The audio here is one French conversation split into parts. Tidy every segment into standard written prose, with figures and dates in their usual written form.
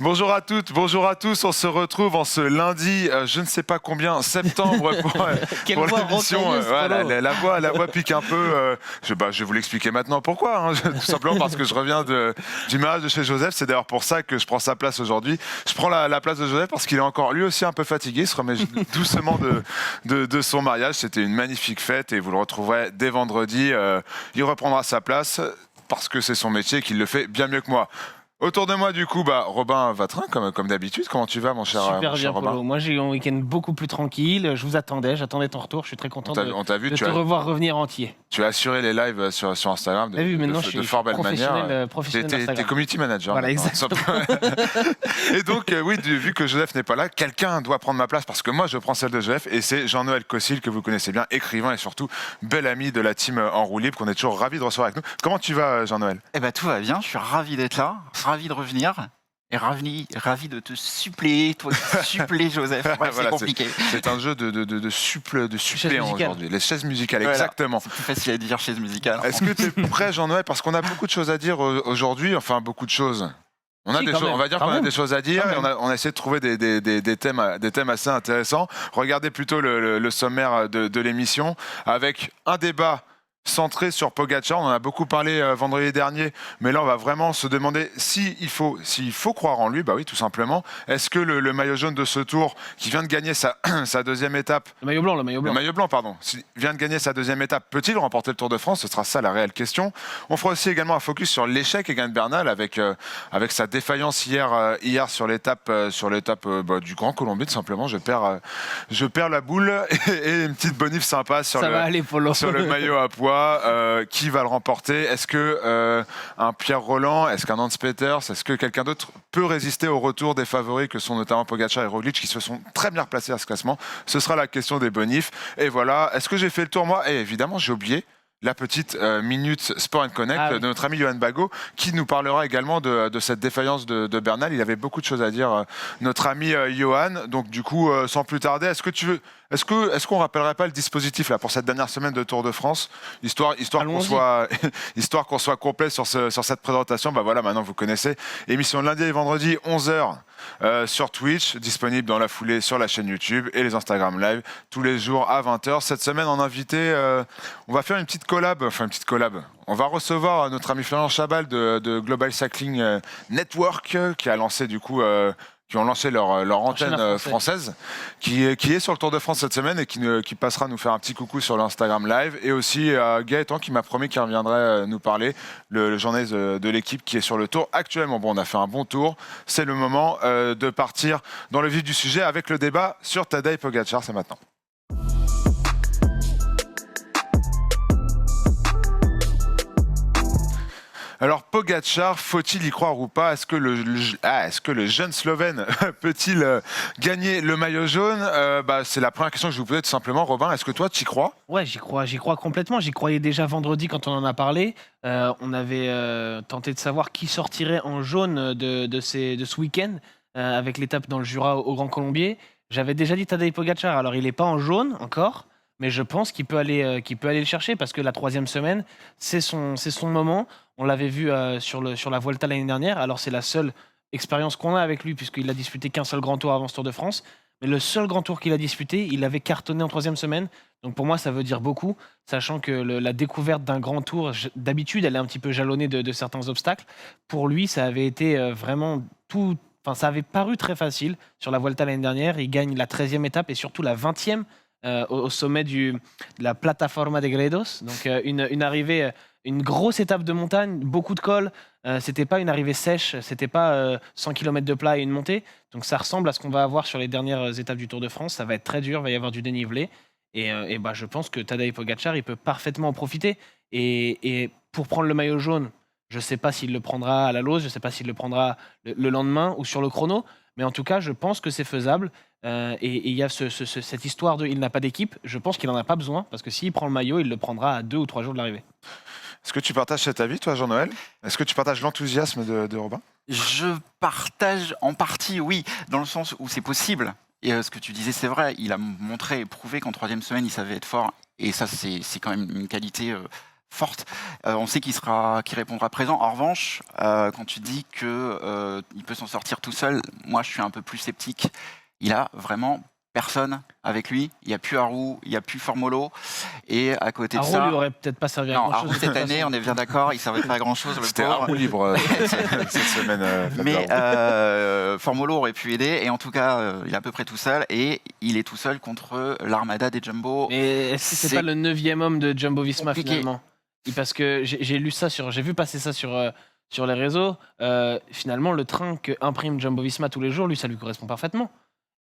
Bonjour à toutes, bonjour à tous. On se retrouve en ce lundi, je ne sais pas combien, septembre pour l'émission. Voilà, la voix pique un peu. Je vais vous l'expliquer maintenant pourquoi. Hein. Tout simplement parce que je reviens du mariage de chez Joseph. C'est d'ailleurs pour ça que je prends sa place aujourd'hui. Je prends la place de Joseph parce qu'il est encore lui aussi un peu fatigué. Il se remet doucement de son mariage. C'était une magnifique fête et vous le retrouverez dès vendredi. Il reprendra sa place parce que c'est son métier et qu'il le fait bien mieux que moi. Autour de moi, du coup, Robin Vatrin, comme d'habitude. Comment tu vas, mon cher Super bien, Robin? Polo. Moi, j'ai eu un week-end beaucoup plus tranquille. Je vous attendais, j'attendais ton retour. Je suis très content de te revoir revenir entier. Tu as assuré les lives sur Instagram de fort belle manière. T'es community manager. Voilà, exactement. Et donc, oui, vu que Joseph n'est pas là, quelqu'un doit prendre ma place parce que moi, je prends celle de Joseph. Et c'est Jean-Noël Cossil, que vous connaissez bien, écrivain et surtout bel ami de la team En Roue Libre, qu'on est toujours ravi de recevoir avec nous. Comment tu vas, Jean-Noël? Eh ben, tout va bien. Je suis ravi d'être là. Ravi de revenir et ravi de te suppléer, toi qui supplées Joseph. Ouais, voilà, c'est compliqué. C'est un jeu de suppléants aujourd'hui. Les chaises musicales, voilà, exactement. C'est plus facile à dire chaises musicales. Est-ce que tu es prêt, Jean-Noël? Parce qu'on a beaucoup de choses à dire aujourd'hui, enfin beaucoup de choses. On va dire qu'on a des choses à dire et on a essayé de trouver des thèmes assez intéressants. Regardez plutôt le sommaire de l'émission avec un débat centré sur Pogačar. On en a beaucoup parlé vendredi dernier, mais là on va vraiment se demander s'il faut croire en lui. Bah oui, tout simplement. Est-ce que le maillot jaune de ce Tour, qui vient de gagner sa deuxième étape, le maillot blanc, pardon, vient de gagner sa deuxième étape, peut-il remporter le Tour de France? Ce sera ça la réelle question. On fera aussi également un focus sur l'échec Egan Bernal avec sa défaillance hier sur l'étape du Grand Colombier. Tout simplement, je perds la boule et une petite bonif sympa sur le maillot à pois. Qui va le remporter? Est-ce que un Pierre Roland, est-ce qu'un Hans Peters, est-ce que quelqu'un d'autre peut résister au retour des favoris que sont notamment Pogačar et Roglič, qui se sont très bien placés à ce classement? Ce sera la question des bonifs. Et voilà, est-ce que j'ai fait le tour moi? Et évidemment, j'ai oublié la petite minute Sport & Connect de notre ami Johan Bagot, qui nous parlera également de cette défaillance de Bernal. Il avait beaucoup de choses à dire, notre ami Johan. Donc du coup, sans plus tarder, est-ce qu'on rappellerait pas le dispositif là pour cette dernière semaine de Tour de France, histoire qu'on soit complet sur cette présentation? Voilà, maintenant vous connaissez. Émission lundi et vendredi 11h sur Twitch, disponible dans la foulée sur la chaîne YouTube et les Instagram Live tous les jours à 20h. Cette semaine, en invité, on va faire une petite collab. On va recevoir notre ami Florian Chabal de Global Cycling Network, qui a lancé du coup qui ont lancé leur antenne française, qui est sur le Tour de France cette semaine et qui passera nous faire un petit coucou sur l'Instagram Live. Et aussi Gaëtan qui m'a promis qu'il reviendrait nous parler, le journaliste de l'équipe qui est sur le Tour actuellement. Bon, on a fait un bon tour. C'est le moment de partir dans le vif du sujet avec le débat sur Tadej Pogačar. C'est maintenant. Alors Pogačar, faut-il y croire ou pas? Est-ce que le jeune Slovène peut-il gagner le maillot jaune? C'est la première question que je vous posais tout simplement. Robin, est-ce que toi tu y crois? Ouais, j'y crois complètement. J'y croyais déjà vendredi quand on en a parlé. On avait tenté de savoir qui sortirait en jaune de ce week-end avec l'étape dans le Jura au Grand Colombier. J'avais déjà dit Tadej Pogačar. Alors il n'est pas en jaune encore, mais je pense qu'il peut aller le chercher parce que la troisième semaine, c'est son moment. On l'avait vu sur la Vuelta l'année dernière. Alors, c'est la seule expérience qu'on a avec lui, puisqu'il n'a disputé qu'un seul grand tour avant ce Tour de France. Mais le seul grand tour qu'il a disputé, il avait cartonné en troisième semaine. Donc, pour moi, ça veut dire beaucoup, sachant que la découverte d'un grand tour, d'habitude, elle est un petit peu jalonnée de certains obstacles. Pour lui, ça avait été vraiment tout... Enfin, ça avait paru très facile sur la Vuelta l'année dernière. Il gagne la 13e étape et surtout la 20e au sommet de la Plataforma de Gredos. Donc, une arrivée... Une grosse étape de montagne, beaucoup de cols. C'était pas une arrivée sèche, c'était pas 100 km de plat et une montée. Donc ça ressemble à ce qu'on va avoir sur les dernières étapes du Tour de France. Ça va être très dur, il va y avoir du dénivelé. Et je pense que Tadej Pogačar, il peut parfaitement en profiter. Et pour prendre le maillot jaune, je sais pas s'il le prendra à la Lose, je sais pas s'il le prendra le lendemain ou sur le chrono. Mais en tout cas, je pense que c'est faisable. Et il y a cette histoire de il n'a pas d'équipe. Je pense qu'il n'en a pas besoin, parce que s'il prend le maillot, il le prendra à 2 ou 3 jours de l'arrivée. Est-ce que tu partages cet avis, toi, Jean-Noël? Est-ce que tu partages l'enthousiasme de Robin? Je partage en partie, oui, dans le sens où c'est possible. Et ce que tu disais, c'est vrai. Il a montré et prouvé qu'en troisième semaine, il savait être fort. Et ça, c'est quand même une qualité forte. On sait qu'il répondra présent. En revanche, quand tu dis que il peut s'en sortir tout seul, moi je suis un peu plus sceptique. Il a vraiment personne avec lui. Il n'y a plus Haru, il n'y a plus Formolo. Et à côté de Haru ça, lui aurait peut-être pas servi à non, grand Haru chose. cette année, on est bien d'accord, il ne servait pas à grand chose. C'était Haru libre cette semaine. Mais Formolo aurait pu aider, et en tout cas, il est à peu près tout seul, et il est tout seul contre l'armada des Jumbo. Mais est-ce que c'est C'est pas le 9e homme de Jumbo Visma compliqué. finalement? Parce que j'ai vu passer ça sur les réseaux. Finalement, le train que imprime Jumbo Visma tous les jours, lui, ça lui correspond parfaitement.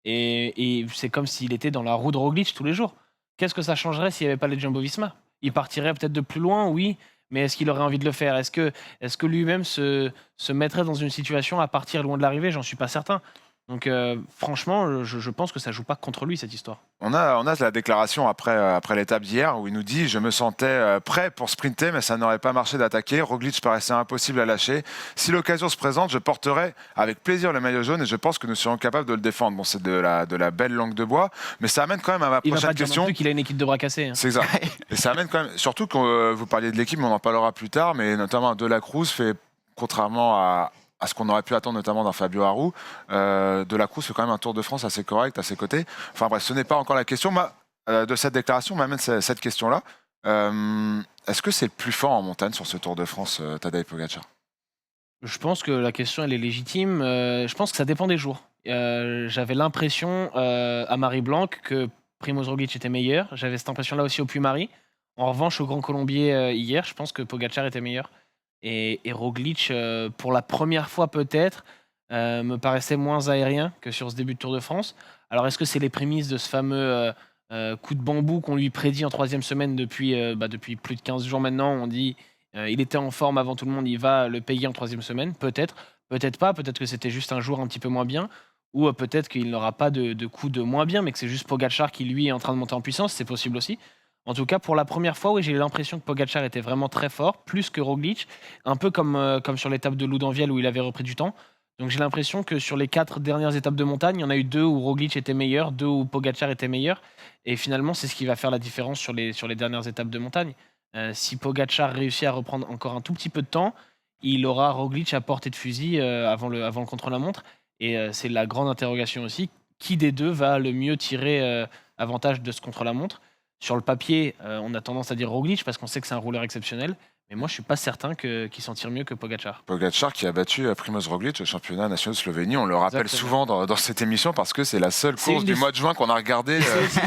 Et c'est comme s'il était dans la roue de Roglic tous les jours. Qu'est-ce que ça changerait s'il n'y avait pas les Jumbo Visma? Il partirait peut-être de plus loin, oui, mais est-ce qu'il aurait envie de le faire? Est-ce que lui-même se mettrait dans une situation à partir loin de l'arrivée? J'en suis pas certain. Donc franchement, je pense que ça joue pas contre lui cette histoire. On a la déclaration après l'étape d'hier où il nous dit « Je me sentais prêt pour sprinter, mais ça n'aurait pas marché d'attaquer. Roglic paraissait impossible à lâcher. Si l'occasion se présente, je porterai avec plaisir le maillot jaune et je pense que nous serons capables de le défendre. » Bon, c'est de la belle langue de bois, mais ça amène quand même à ma Il va prochaine pas dire non question. plus qu'il a une équipe de bras cassés. Hein. C'est exact. Et ça amène quand même, surtout quand vous parliez de l'équipe, mais on en parlera plus tard, mais notamment De La Cruz fait, contrairement à ce qu'on aurait pu attendre notamment d'un Fabio Aru, De La Cruz fait quand même un Tour de France assez correct à ses côtés. Enfin bref, ce n'est pas encore la question. De cette déclaration m'amène cette question-là. Est-ce que c'est le plus fort en montagne sur ce Tour de France, Tadej Pogačar? Je pense que la question elle est légitime. Je pense que ça dépend des jours. J'avais l'impression à Marie-Blanc que Primož Roglic était meilleur. J'avais cette impression-là aussi au Puy-Marie. En revanche, au Grand Colombier hier, je pense que Pogačar était meilleur. Et Roglic, pour la première fois peut-être, me paraissait moins aérien que sur ce début de Tour de France. Alors est-ce que c'est les prémices de ce fameux coup de bambou qu'on lui prédit en 3e semaine depuis plus de 15 jours maintenant? On dit il était en forme avant tout le monde, il va le payer en 3e semaine. Peut-être, peut-être pas, peut-être que c'était juste un jour un petit peu moins bien. Ou peut-être qu'il n'aura pas de coup de moins bien, mais que c'est juste Pogačar qui lui est en train de monter en puissance, c'est possible aussi. En tout cas, pour la première fois, oui, j'ai eu l'impression que Pogačar était vraiment très fort, plus que Roglic, un peu comme sur l'étape de Loudanviel où il avait repris du temps. Donc j'ai l'impression que sur les 4 dernières étapes de montagne, il y en a eu 2 où Roglic était meilleur, 2 où Pogačar était meilleur. Et finalement, c'est ce qui va faire la différence sur les dernières étapes de montagne. Si Pogačar réussit à reprendre encore un tout petit peu de temps, il aura Roglic à portée de fusil avant le contre-la-montre. Et c'est la grande interrogation aussi. Qui des deux va le mieux tirer avantage de ce contre-la-montre? Sur le papier, on a tendance à dire Roglic parce qu'on sait que c'est un rouleur exceptionnel. Mais moi, je suis pas certain qu'il s'en tire mieux que Pogačar. Pogačar qui a battu Primož Roglic au championnat national de Slovénie. On le rappelle Exactement. souvent dans cette émission parce que c'est la seule C'est course une du des- mois de juin qu'on a regardé.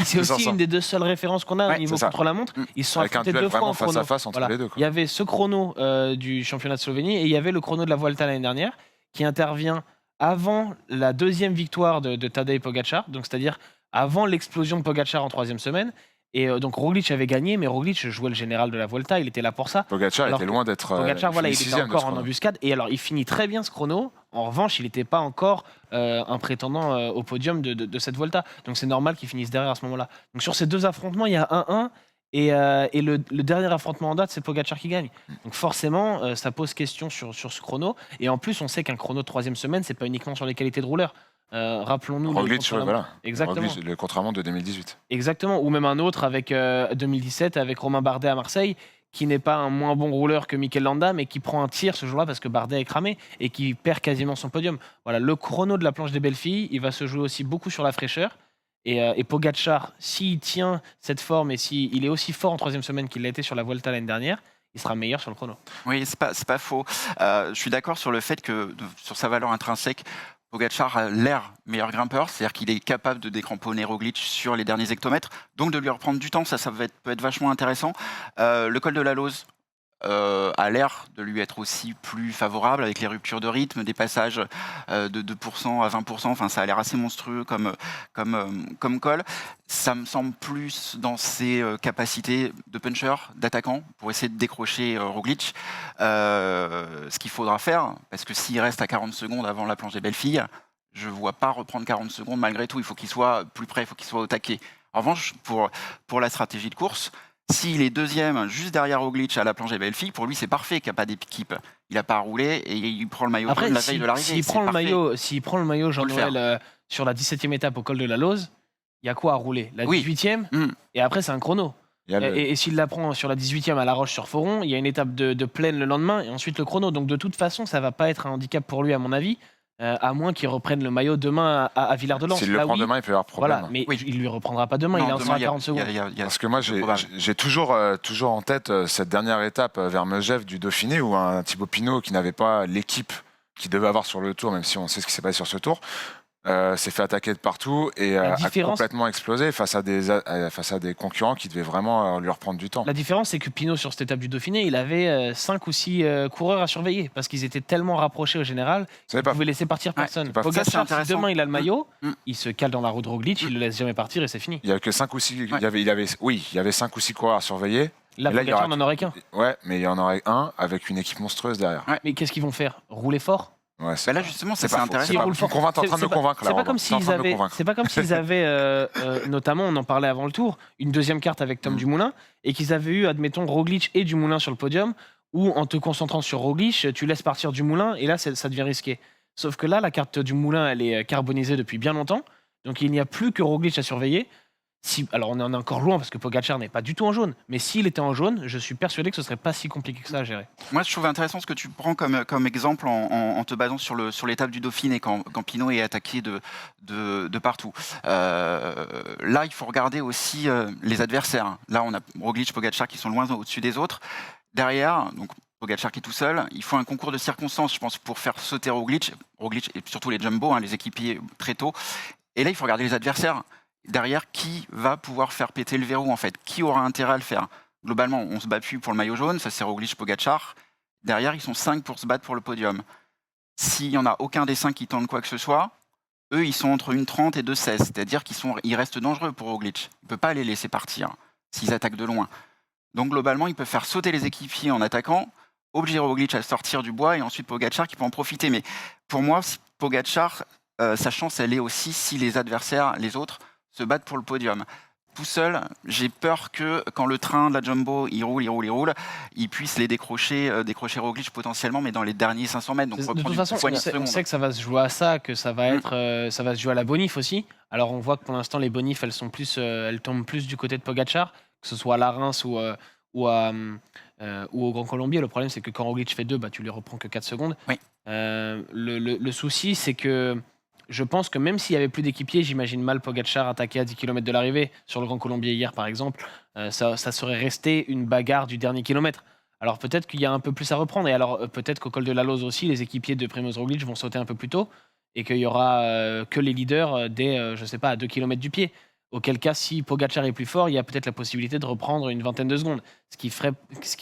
C'est aussi une des 2 seules références qu'on a Ouais, au niveau c'est ça. contre-la-montre. Ils se sont Avec un affrontés duel 2 fois vraiment en face chrono. à face entre Voilà. les deux. Quoi. Il y avait ce chrono du championnat de Slovénie et il y avait le chrono de la Vuelta l'année dernière qui intervient avant la 2e victoire de Tadej Pogačar, donc c'est-à-dire avant l'explosion de Pogačar en 3e semaine. Et donc Roglic avait gagné, mais Roglic jouait le général de la Vuelta, il était là pour ça. Pogačar Alors était que loin d'être. Pogačar, voilà, il finit était sixième de encore ce en chrono. embuscade. Et alors, il finit très bien ce chrono. En revanche, il n'était pas encore un prétendant au podium de cette Volta. Donc, c'est normal qu'il finisse derrière à ce moment-là. Donc, sur ces 2 affrontements, il y a 1-1. Et le dernier affrontement en date, c'est Pogačar qui gagne. Donc, forcément, ça pose question sur ce chrono. Et en plus, on sait qu'un chrono de 3e semaine, c'est pas uniquement sur les qualités de rouleur. Rappelons-nous le Roglic, contre-la-montre. voilà. Exactement. Roglic, le contre-la-montre de 2018. Exactement, ou même un autre avec 2017 avec Romain Bardet à Marseille, qui n'est pas un moins bon rouleur que Mikel Landa, mais qui prend un tir ce jour-là parce que Bardet est cramé et qui perd quasiment son podium. Voilà, le chrono de la planche des belles filles, il va se jouer aussi beaucoup sur la fraîcheur. Et Pogačar, s'il tient cette forme et s'il est aussi fort en 3e semaine qu'il l'a été sur la Vuelta l'année dernière, il sera meilleur sur le chrono. Oui, c'est pas faux. Je suis d'accord sur le fait que, sur sa valeur intrinsèque, Pogačar a l'air meilleur grimpeur, c'est-à-dire qu'il est capable de décramponner Roglic sur les derniers hectomètres, donc de lui reprendre du temps, ça peut être vachement intéressant. Le col de la Lose a l'air de lui être aussi plus favorable avec les ruptures de rythme, des passages de 2% à 20%, enfin ça a l'air assez monstrueux comme col. Ça me semble plus dans ses capacités de puncher, d'attaquant, pour essayer de décrocher Roglic. Ce qu'il faudra faire, parce que s'il reste à 40 secondes avant la planche des belles filles, je ne vois pas reprendre 40 secondes malgré tout. Il faut qu'il soit plus près, il faut qu'il soit au taquet. En revanche, pour la stratégie de course, s'il est 2e, juste derrière Roglic à la planche des belles filles, pour lui c'est parfait qu'il n'y a pas d'équipe. Il n'a pas à rouler et il prend le maillot jaune la veille de l'arrivée. S'il prend le maillot Jean-Noël sur la 17e étape au col de la Lose, il y a quoi à rouler? La 18e Mm. et après c'est un chrono. Il y a le- Et s'il la prend sur la 18e à La Roche-sur-Foron, il y a une étape de plaine le lendemain et ensuite le chrono. Donc de toute façon, ça va pas être un handicap pour lui, à mon avis, à moins qu'il reprenne le maillot demain à Villard-de-Lans. S'il le Là, prend oui, demain, il peut y avoir problème. voilà, mais Oui. il lui reprendra pas demain, il est en demain, 140 secondes. Parce que moi, c'est probable. j'ai toujours en tête cette dernière étape vers Megève du Dauphiné où un Thibaut Pinot qui n'avait pas l'équipe qu'il devait avoir sur le tour, même si on sait ce qui s'est passé sur ce tour, s'est fait attaquer de partout et La a différence- complètement explosé face à des concurrents qui devaient vraiment lui reprendre du temps. La différence, c'est que Pinot, sur cette étape du Dauphiné, il avait 5 ou 6 coureurs à surveiller parce qu'ils étaient tellement rapprochés au général Vous qu'ils savez ne pas, pouvaient laisser partir personne. c'est pas- Ça, c'est Pogacar, si intéressant. demain il a le maillot, Mm. il se cale dans la roue de Roglic, il le laisse jamais partir et c'est fini. il y avait que 5 ou 6 Ouais. il y avait 5 ou 6 coureurs à surveiller. Là, Et là, il y Pogacar aura- n'en aurait qu'un. Ouais, mais il y en aurait un avec une équipe monstrueuse derrière. Ouais. Mais qu'est-ce qu'ils vont faire? Rouler fort? Ouais, c'est Là, justement, ça, c'est c'est pas faux, intéressant. c'est pas roule faux. fort. Tu me convaincs, t'es en train de me convaincre là. C'est pas Robin. comme T'es en s'ils train de me avaient, convaincre. c'est pas comme s'ils avaient notamment, on en parlait avant le tour, une deuxième carte avec Tom Dumoulin et qu'ils avaient eu, admettons, Roglic et Dumoulin sur le podium, où en te concentrant sur Roglic, tu laisses partir Dumoulin et là, ça devient risqué. Sauf que là, la carte Dumoulin, elle est carbonisée depuis bien longtemps, donc il n'y a plus que Roglic à surveiller. Alors on en est encore loin parce que Pogacar n'est pas du tout en jaune, mais s'il était en jaune, je suis persuadé que ce serait pas si compliqué que ça à gérer. Moi, je trouve intéressant ce que tu prends comme exemple en te basant sur l'étape du Dauphiné, quand Pinot est attaqué de partout. Là, il faut regarder aussi les adversaires. Là, on a Roglic, Pogacar qui sont loin au-dessus des autres. Derrière, donc Pogacar qui est tout seul, il faut un concours de circonstances, je pense, pour faire sauter Roglic et surtout les jumbo, les équipiers très tôt. Et là, il faut regarder les adversaires. Derrière, qui va pouvoir faire péter le verrou, en fait? Qui aura intérêt à le faire? Globalement, on se bat plus pour le maillot jaune, ça c'est Roglic, Pogacar. Derrière, ils sont 5 pour se battre pour le podium. S'il n'y en a aucun des 5 qui tente quoi que ce soit, eux, ils sont entre 1,30 et 2,16. C'est-à-dire qu'ils restent dangereux pour Roglic. Il ne peut pas les laisser partir s'ils attaquent de loin. Donc globalement, ils peuvent faire sauter les équipiers en attaquant, obliger Roglic à sortir du bois et ensuite Pogacar qui peut en profiter. Mais pour moi, Pogacar, sa chance, elle est aussi si les adversaires, les autres, se battent pour le podium. Tout seul, j'ai peur que quand le train de la Jumbo, il roule, il puisse les décrocher Roglic potentiellement, mais dans les derniers 500 mètres. Donc De reprendre toute une façon, poignée on de sait secondes. que ça va se jouer à ça, que ça va être, ça va se jouer à la bonif aussi. Alors on voit que pour l'instant les bonifs, elles tombent plus du côté de Pogacar, que ce soit à la Reims ou au Grand Colombier. Le problème, c'est que quand Roglic fait 2, tu lui reprends que 4 secondes. Oui. Le souci, c'est que je pense que même s'il n'y avait plus d'équipiers, j'imagine mal Pogacar attaquer à 10 km de l'arrivée. Sur le Grand Colombier hier, par exemple, ça serait resté une bagarre du dernier kilomètre. Alors peut-être qu'il y a un peu plus à reprendre. Et alors peut-être qu'au col de la Lose aussi, les équipiers de Primoz Roglic vont sauter un peu plus tôt et qu'il y aura que les leaders dès, je sais pas, à 2 km du pied. Auquel cas, si Pogacar est plus fort, il y a peut-être la possibilité de reprendre une vingtaine de secondes. Ce qui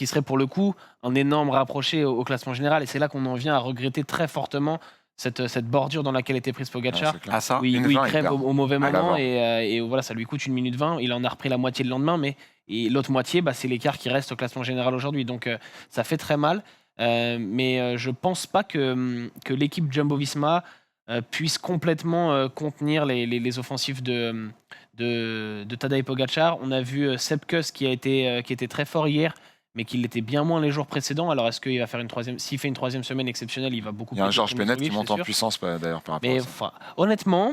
serait pour le coup un énorme rapproché au classement général. Et c'est là qu'on en vient à regretter très fortement cette bordure dans laquelle était prise Pogacar. c'est clair. Ah ça, Oui, Une il 20, il crève perd. au mauvais moment l'avant. et voilà, ça lui coûte 1 minute 20. Il en a repris la moitié le lendemain, et l'autre moitié, c'est l'écart qui reste au classement général aujourd'hui. Donc ça fait très mal. Mais je pense pas que l'équipe Jumbo-Visma puisse complètement contenir les offensives de Tadej Pogacar. On a vu Sepp Kuss qui était très fort hier, mais qui l'était bien moins les jours précédents. Alors est-ce qu'il va faire une troisième? S'il fait une troisième semaine exceptionnelle, il va beaucoup. Il y a un plus Georges Primoz Bennett qui Roglic, monte c'est en sûr. puissance d'ailleurs par rapport Mais à ça. enfin, honnêtement,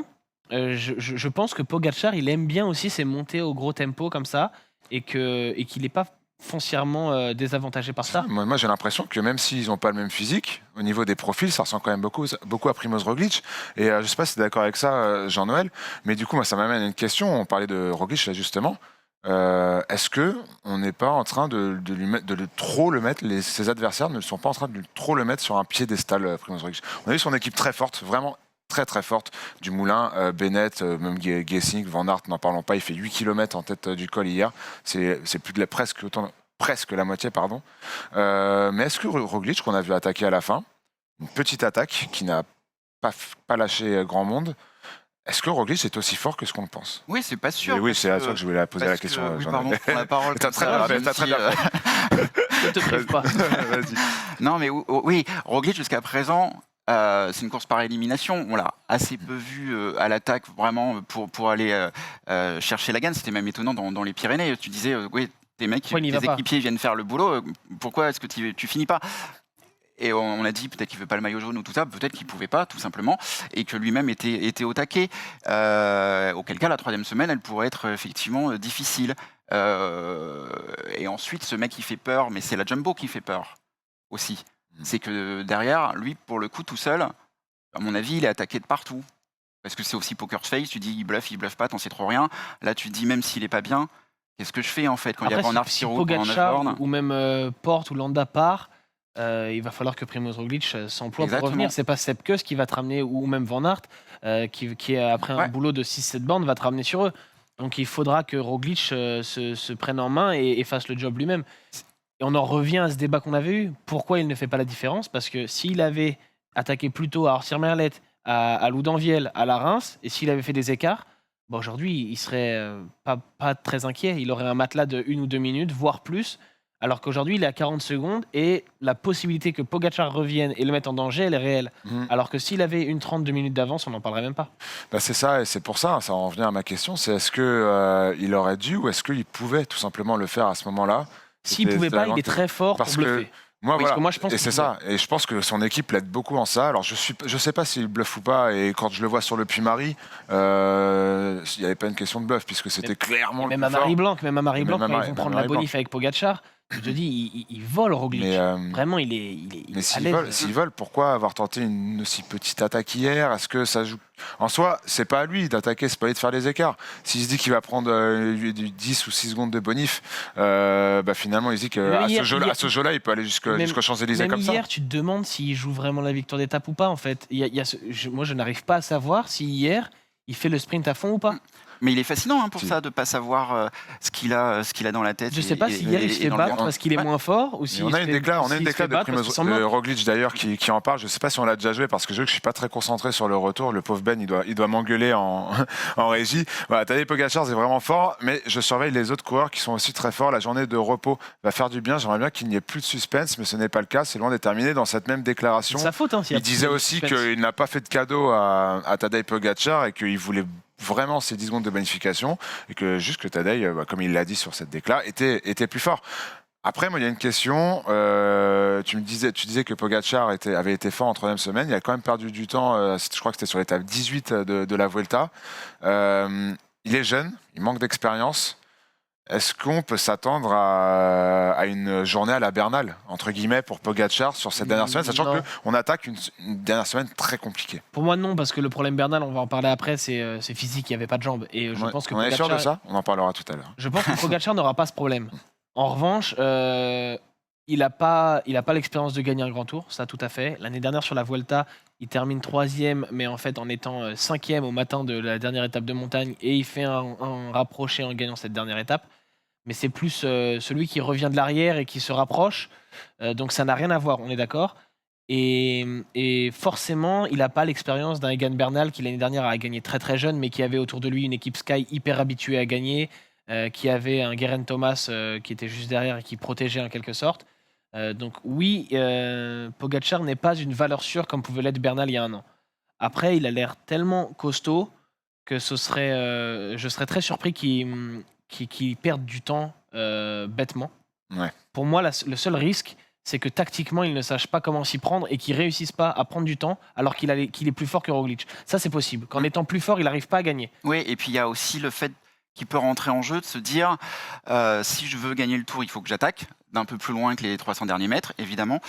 je pense que Pogacar, il aime bien aussi ces montées au gros tempo comme ça et qu'il n'est pas foncièrement désavantagé par ça. Moi, j'ai l'impression que même s'ils n'ont pas le même physique, au niveau des profils, ça ressemble quand même beaucoup à Primoz Roglic. Et je ne sais pas si tu es d'accord avec ça, Jean-Noël, mais du coup, moi, ça m'amène à une question. On parlait de Roglic, là, justement. Est-ce qu'on n'est pas en train de trop le mettre, ses adversaires ne sont pas en train de trop le mettre sur un piédestal, Primoz Roglic? On a vu son équipe très forte, vraiment très très forte, du Moulin, Bennett, même Gesink, Van Aert, n'en parlons pas, il fait 8 km en tête du col hier, c'est plus de presque la moitié, pardon. Mais est-ce que Roglic, qu'on a vu attaquer à la fin, une petite attaque qui n'a pas lâché grand monde, est-ce que Roglic est aussi fort que ce qu'on le pense? oui, c'est pas sûr. Et oui, parce c'est à que- toi que je voulais la poser la parce que- question. oui, Jean-Noël. pardon, je prends la parole. T'as comme très ça, bien fait, même t'as si, très bien Ne te prive pas. Vas-y. Non, mais oui, Roglic jusqu'à présent, c'est une course par élimination. On l'a assez peu vu à l'attaque vraiment pour aller chercher la gagne. C'était même étonnant dans les Pyrénées. Tu disais, oui, tes mecs, Pourquoi il n'y va tes pas équipiers viennent faire le boulot. Pourquoi est-ce que tu finis pas? Et on a dit peut-être qu'il ne veut pas le maillot jaune ou tout ça, peut-être qu'il ne pouvait pas, tout simplement, et que lui-même était au taquet. Auquel cas, la 3e semaine, elle pourrait être effectivement difficile. Et ensuite, ce mec qui fait peur, mais c'est la Jumbo qui fait peur aussi. C'est que derrière, lui, pour le coup, tout seul, à mon avis, il est attaqué de partout. Parce que c'est aussi poker face, tu dis il bluffe pas, t'en sais trop rien. Là, tu te dis même s'il est pas bien, qu'est-ce que je fais en fait quand il y a Van Aert si qui roule pendant 9 Pogacar bornes? ou même Porte ou Landa part, il va falloir que Primoz Roglic s'emploie pour Exactement. revenir. C'est pas Sepp Kuss qui va te ramener, ou même Van Aert, qui après un Ouais. boulot de 6-7 bornes, va te ramener sur eux. Donc il faudra que Roglic se prenne en main et fasse le job lui-même. Et on en revient à ce débat qu'on avait eu. Pourquoi il ne fait pas la différence? Parce que s'il avait attaqué plus tôt à Orsières-Merlet, à Loudanvielle, à la Reims, et s'il avait fait des écarts, bah aujourd'hui, il serait pas très inquiet. Il aurait un matelas de 1 ou 2 minutes, voire plus. Alors qu'aujourd'hui, il est à 40 secondes et la possibilité que Pogacar revienne et le mette en danger, elle est réelle. Alors que s'il avait une 32 minutes d'avance, on n'en parlerait même pas. Bah, c'est ça, et c'est pour ça, ça en revient à ma question, c'est est-ce que il aurait dû ou est-ce qu'il pouvait tout simplement le faire à ce moment-là? S'il pouvait pas, il est très fort pour Parce bluffer. que moi, Oui, voilà, parce que moi, je pense et qu'il c'est ça, et je pense que son équipe l'aide beaucoup en ça. Alors je sais pas s'il bluffe ou pas, et quand je le vois sur le Puy-Marie, il n'y avait pas une question de bluff, puisque c'était clairement Même le à plus fort. Marie-Blanc, quand ils vont Même prendre à la bonif avec Pogacar, je te dis, il vole Roglic. Mais, Vraiment, il est Mais à l'aise. s'ils veulent, pourquoi avoir tenté une aussi petite attaque hier? Est-ce que ça joue? En soi, c'est pas à lui d'attaquer, c'est pas à lui de faire les écarts. S'il se dit qu'il va prendre du 10 ou 6 secondes de bonif, bah finalement, il se dit qu'à ce jeu-là, il peut aller jusqu'aux Champs-Élysées comme ça. Hier, tu te demandes s'il joue vraiment la victoire d'étape ou pas, en fait. Moi, je n'arrive pas à savoir si hier, il fait le sprint à fond ou pas. Mais il est fascinant pour Si. ça, de ne pas savoir ce qu'il a dans la tête. Je sais pas si hier il se fait dans le battre ventre. parce qu'il est moins fort ou si On a une déclat de Primoz Roglic d'ailleurs qui en parle. Je sais pas si on l'a déjà joué parce que je suis pas très concentré sur le retour. Le pauvre Ben, il doit m'engueuler en régie. Voilà, Tadej Pogacar, c'est vraiment fort, mais je surveille les autres coureurs qui sont aussi très forts. La journée de repos va faire du bien. J'aimerais bien qu'il n'y ait plus de suspense, mais ce n'est pas le cas. C'est loin d'être terminé. Dans cette même déclaration, c'est sa faute. il disait aussi qu'il n'a pas fait de cadeau à Tadej Pogacar et qu'il voulait vraiment ces 10 secondes de bonification et que juste que Tadej, comme il l'a dit sur cette décla, était plus fort. Après, moi, il y a une question. Tu disais que Pogacar avait été fort en 3e semaine. Il a quand même perdu du temps. Je crois que c'était sur l'étape 18 de la Vuelta. Il est jeune, il manque d'expérience. Est-ce qu'on peut s'attendre à une journée à la Bernal, entre guillemets, pour Pogacar sur cette dernière semaine, sachant qu'on attaque une dernière semaine très compliquée? Pour moi, non, parce que le problème Bernal, on va en parler après, c'est physique, il n'y avait pas de jambes. Et je pense que on est sûr de ça? On en parlera tout à l'heure. Je pense que Pogacar n'aura pas ce problème. En revanche, il n'a pas l'expérience de gagner un grand tour, ça tout à fait. L'année dernière sur la Vuelta, il termine 3e, mais en fait en étant 5e au matin de la dernière étape de montagne, et il fait un rapproché en gagnant cette dernière étape. Mais c'est plus celui qui revient de l'arrière et qui se rapproche. Donc ça n'a rien à voir, on est d'accord. Et forcément, il n'a pas l'expérience d'un Egan Bernal qui l'année dernière a gagné très très jeune, mais qui avait autour de lui une équipe Sky hyper habituée à gagner, qui avait un Geraint Thomas qui était juste derrière et qui protégeait en quelque sorte. Donc oui, Pogacar n'est pas une valeur sûre comme pouvait l'être Bernal il y a un an. Après, il a l'air tellement costaud que je serais très surpris qu'il perde du temps bêtement. Ouais. Pour moi, le seul risque, c'est que tactiquement, il ne sache pas comment s'y prendre et qu'il ne réussisse pas à prendre du temps alors qu'il est plus fort que Roglic. Ça, c'est possible. Qu'en étant plus fort, il n'arrive pas à gagner. Oui, et puis il y a aussi le fait qu'il peut rentrer en jeu, de se dire si je veux gagner le tour, il faut que j'attaque d'un peu plus loin que les 300 derniers mètres, évidemment.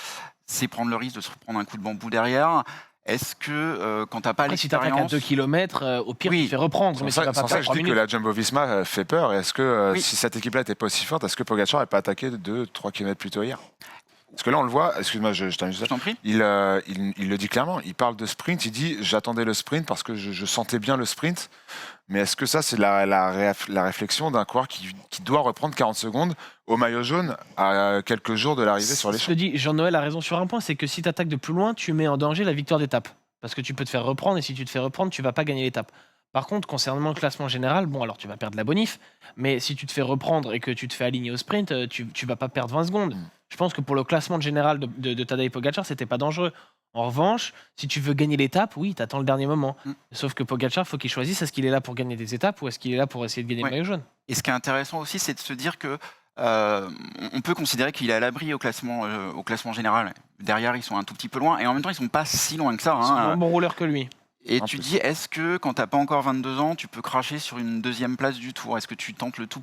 C'est prendre le risque de se prendre un coup de bambou derrière. Est-ce que quand tu n'as pas Après, si tu attaques à l'expérience... 2 km, au pire, Oui. tu fais reprendre. Mais C'est ça va pas ça que je faire 3 dis que minutes. la Jumbo-Visma fait peur. Est-ce que Oui. si cette équipe-là n'était pas aussi forte, est-ce que Pogacar n'avait pas attaqué 2-3 km plus tôt hier? Parce que là, on le voit, excuse-moi, je t'en Je t'en prie. il le dit clairement, il parle de sprint, il dit j'attendais le sprint parce que je sentais bien le sprint. Mais est-ce que ça, c'est la réflexion d'un coureur qui doit reprendre 40 secondes au maillot jaune à quelques jours de l'arrivée sur les Je te champs? dis, Jean-Noël a raison sur un point, c'est que si tu attaques de plus loin, tu mets en danger la victoire d'étape. Parce que tu peux te faire reprendre, et si tu te fais reprendre, tu vas pas gagner l'étape. Par contre, concernant le classement général, bon, alors tu vas perdre la bonif, mais si tu te fais reprendre et que tu te fais aligner au sprint, tu vas pas perdre 20 secondes. Je pense que pour le classement général de Tadej Pogacar, c'était pas dangereux. En revanche, si tu veux gagner l'étape, oui, tu attends le dernier moment. Sauf que Pogacar, faut qu'il choisisse, est-ce qu'il est là pour gagner des étapes ou est-ce qu'il est là pour essayer de gagner le maillot jaune? Et ce qui est intéressant aussi, c'est de se dire que On peut considérer qu'il est à l'abri au classement général. Derrière, ils sont un tout petit peu loin, et en même temps, ils sont pas si loin que ça. C'est Hein. un bon rouleur que lui. Et En tu plus. dis, est-ce que quand t'as pas encore 22 ans, tu peux cracher sur une deuxième place du tour? Est-ce que tu tentes le tout